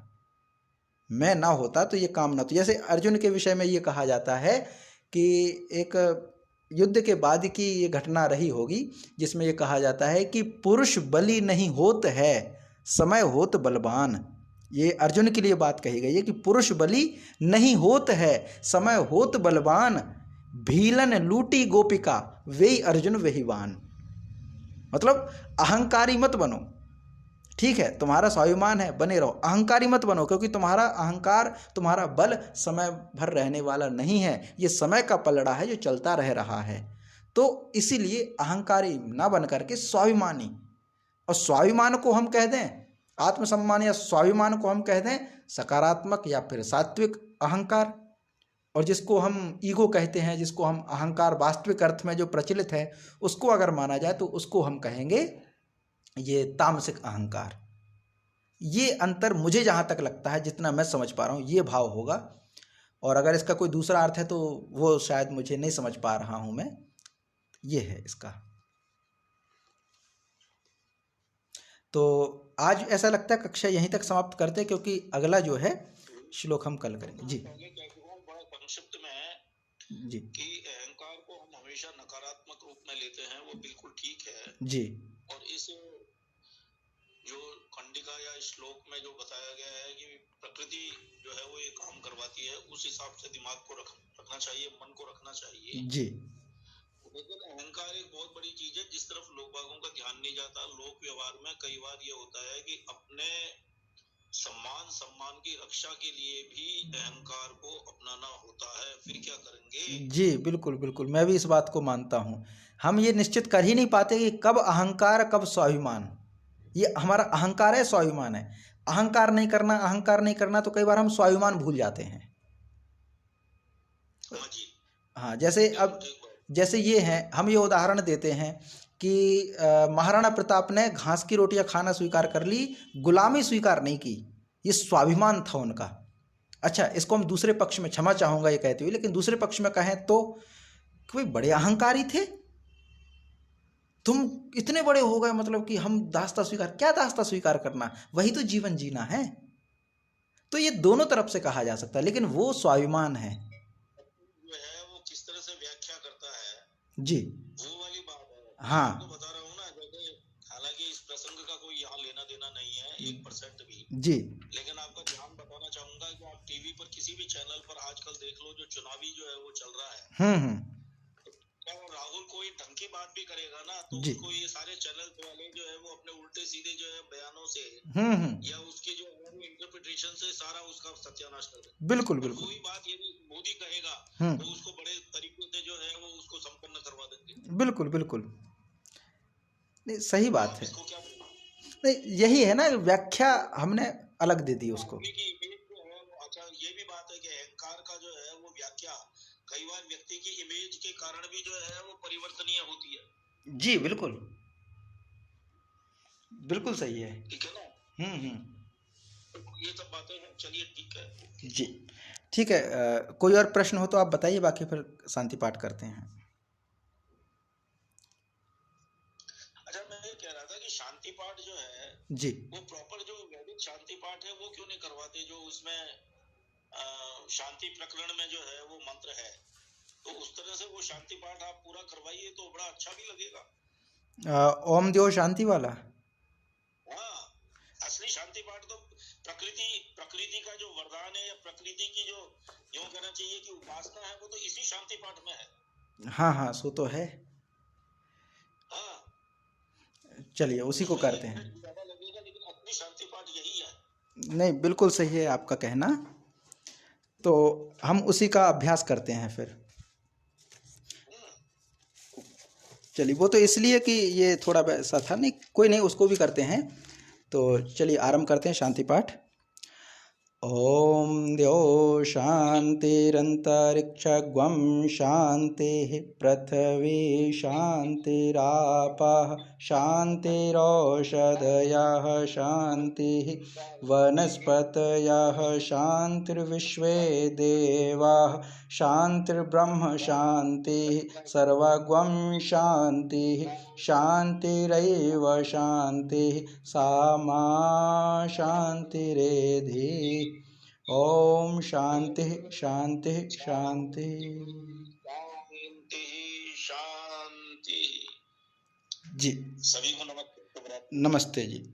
मैं ना होता तो ये काम ना। तो जैसे अर्जुन के विषय में ये कहा जाता है कि एक युद्ध के बाद की ये घटना रही होगी जिसमें ये कहा जाता है कि पुरुष बलि नहीं होत है, समय होत बलवान। ये अर्जुन के लिए बात कही गई है कि पुरुष बलि नहीं होत है, समय होत बलवान। भीलन लूटी गोपिका, वेई अर्जुन वेहिवान। मतलब अहंकारी मत बनो, ठीक है, तुम्हारा स्वाभिमान है, बने रहो, अहंकारी मत बनो, क्योंकि तुम्हारा अहंकार, तुम्हारा बल समय भर रहने वाला नहीं है, ये समय का पलड़ा है जो चलता रह रहा है। तो इसीलिए अहंकारी ना बन करके स्वाभिमानी, और स्वाभिमान को हम कह दें आत्मसम्मान, या स्वाभिमान को हम कह दें सकारात्मक या फिर सात्विक अहंकार, और जिसको हम ईगो कहते हैं, जिसको हम अहंकार वास्तविक अर्थ में जो प्रचलित है उसको अगर माना जाए तो उसको हम कहेंगे ये तामसिक अहंकार। ये अंतर मुझे जहाँ तक लगता है, जितना मैं समझ पा रहा हूँ, ये भाव होगा। और अगर इसका कोई दूसरा अर्थ है तो वो शायद मुझे नहीं समझ पा रहा हूँ मैं। ये है इसका। तो आज ऐसा लगता है कक्षा यहीं तक समाप्त करते हैं, क्योंकि अगला जो है श्लोक हम कल करेंगे। जी बड़ा संक्षिप्त में है जी कि अहंकार को हम हमेशा नकारात्मक रूप में लेते हैं, वो बिल्कुल ठीक है जी। और इस जो खंडिका या श्लोक में जो बताया गया है कि प्रकृति जो है वो ये काम करवाती है, उस हिसाब से दिमाग को रखना चाहिए, मन को रखना चाहिए जी। लेकिन अहंकार एक बहुत बड़ी चीज है जिस तरफ लोग बागों का ध्यान नहीं जाता। लोक व्यवहार में कई बार ये होता है कि अपने सम्मान की रक्षा के लिए भी अहंकार को अपनाना होता है, फिर क्या करेंगे। जी बिल्कुल बिल्कुल, मैं भी इस बात को मानता हूँ। हम ये निश्चित कर ही नहीं पाते कि कब अहंकार कब स्वाभिमान। ये हमारा अहंकार है, स्वाभिमान है। अहंकार नहीं करना, अहंकार नहीं करना, तो कई बार हम स्वाभिमान भूल जाते हैं। हाँ, जैसे अब जैसे ये है, हम ये उदाहरण देते हैं कि महाराणा प्रताप ने घास की रोटियां खाना स्वीकार कर ली, गुलामी स्वीकार नहीं की। ये स्वाभिमान था उनका। अच्छा, इसको हम दूसरे पक्ष में, क्षमा चाहूँगा ये कहते हुए, लेकिन दूसरे पक्ष में कहें तो कोई बड़े अहंकारी थे, तुम इतने बड़े हो गए, मतलब कि हम दास्ता स्वीकार, क्या दास्ता स्वीकार करना, वही तो जीवन जीना है। तो ये दोनों तरफ से कहा जा सकता है, लेकिन वो स्वाभिमान है वो किस तरह से व्याख्या करता है जी, वो वाली बात है। हाँ तो बता रहा हूँ ना, जैसे हालांकि इस प्रसंग का कोई यहाँ लेना देना नहीं है 1% भी जी, लेकिन आपका ध्यान बताना चाहूंगा कि आप टीवी पर किसी भी चैनल पर आजकल देख लो, जो चुनावी जो है वो चल रहा है, क्या राहुल कोई ढंग की बात भी करेगा ना तो उसको ये सारे चैनल वाले जो है वो अपने उल्टे सीधे जो है बयानों से या उसकी जो इंटरप्रिटेशन से सारा उसका सत्यानाश कर देंगे। बिल्कुल बिल्कुल। वही बात यदि मोदी कहेगा तो उसको बड़े तरीके से जो है वो उसको संपन्न करवा देंगे। बिल्कुल बिल्कुल, नहीं सही बात है। इसको क्या नहीं, यही है ना, व्याख्या हमने अलग दे दी उसको। अच्छा, ये भी बात है कि अहंकार का जो है वो व्याख्या कई बार व्यक्ति की इमेज के कारण भी जो है वो परिवर्तनीय होती है। जी बिल्कुल बिल्कुल सही है। ठीक है ना। ये सब बातें हैं। चलिए ठीक है जी, ठीक है। कोई और प्रश्न हो तो आप बताइए, बाकी फिर शांति पाठ करते हैं। अच्छा, मैं ये कह रहा था कि शांति पाठ जो है जी, वो प्रॉपर जो वैदिक शांति पाठ है वो क्यों नहीं करवाते, जो उसमें शांति प्रकरण में जो है वो मंत्र है, तो उस तरह से वो शांति पाठ आप पूरा करवाइए तो बड़ा अच्छा भी लगेगा। ओम देव शांति वाला। हाँ, असली शांति पाठ तो प्रकृति का जो वरदान है या प्रकृति की जो यूं कहना चाहिए कि उपासना है, वो तो इसी शांति पाठ में है। हाँ हाँ, सो तो है। हाँ, चलिए उसी को करते हैं। ज्यादा लगेगा, लेकिन असली शांति पाठ यही है। नहीं, बिल्कुल सही है आपका कहना, तो हम उसी का अभ्यास करते हैं फिर। चलिए, वो तो इसलिए कि ये थोड़ा वैसा था, नहीं कोई नहीं, उसको भी करते हैं। तो चलिए आरंभ करते हैं शांति पाठ। ॐ द्यौ शान्तिरन्तरिक्षगं शान्तिः पृथिवी शान्तिरापः शान्तिरौषधयः शान्तिः वनस्पतयः शान्तिर्विश्वे देवाः शान्तिर्ब्रह्म शान्तिः सर्वगं शान्तिः शान्तिरेव शान्तिः सा मा शान्तिरेधि। ओम शांति शांति शांति। शांति शांति। जी सभी को नमस्ते। नमस्ते जी।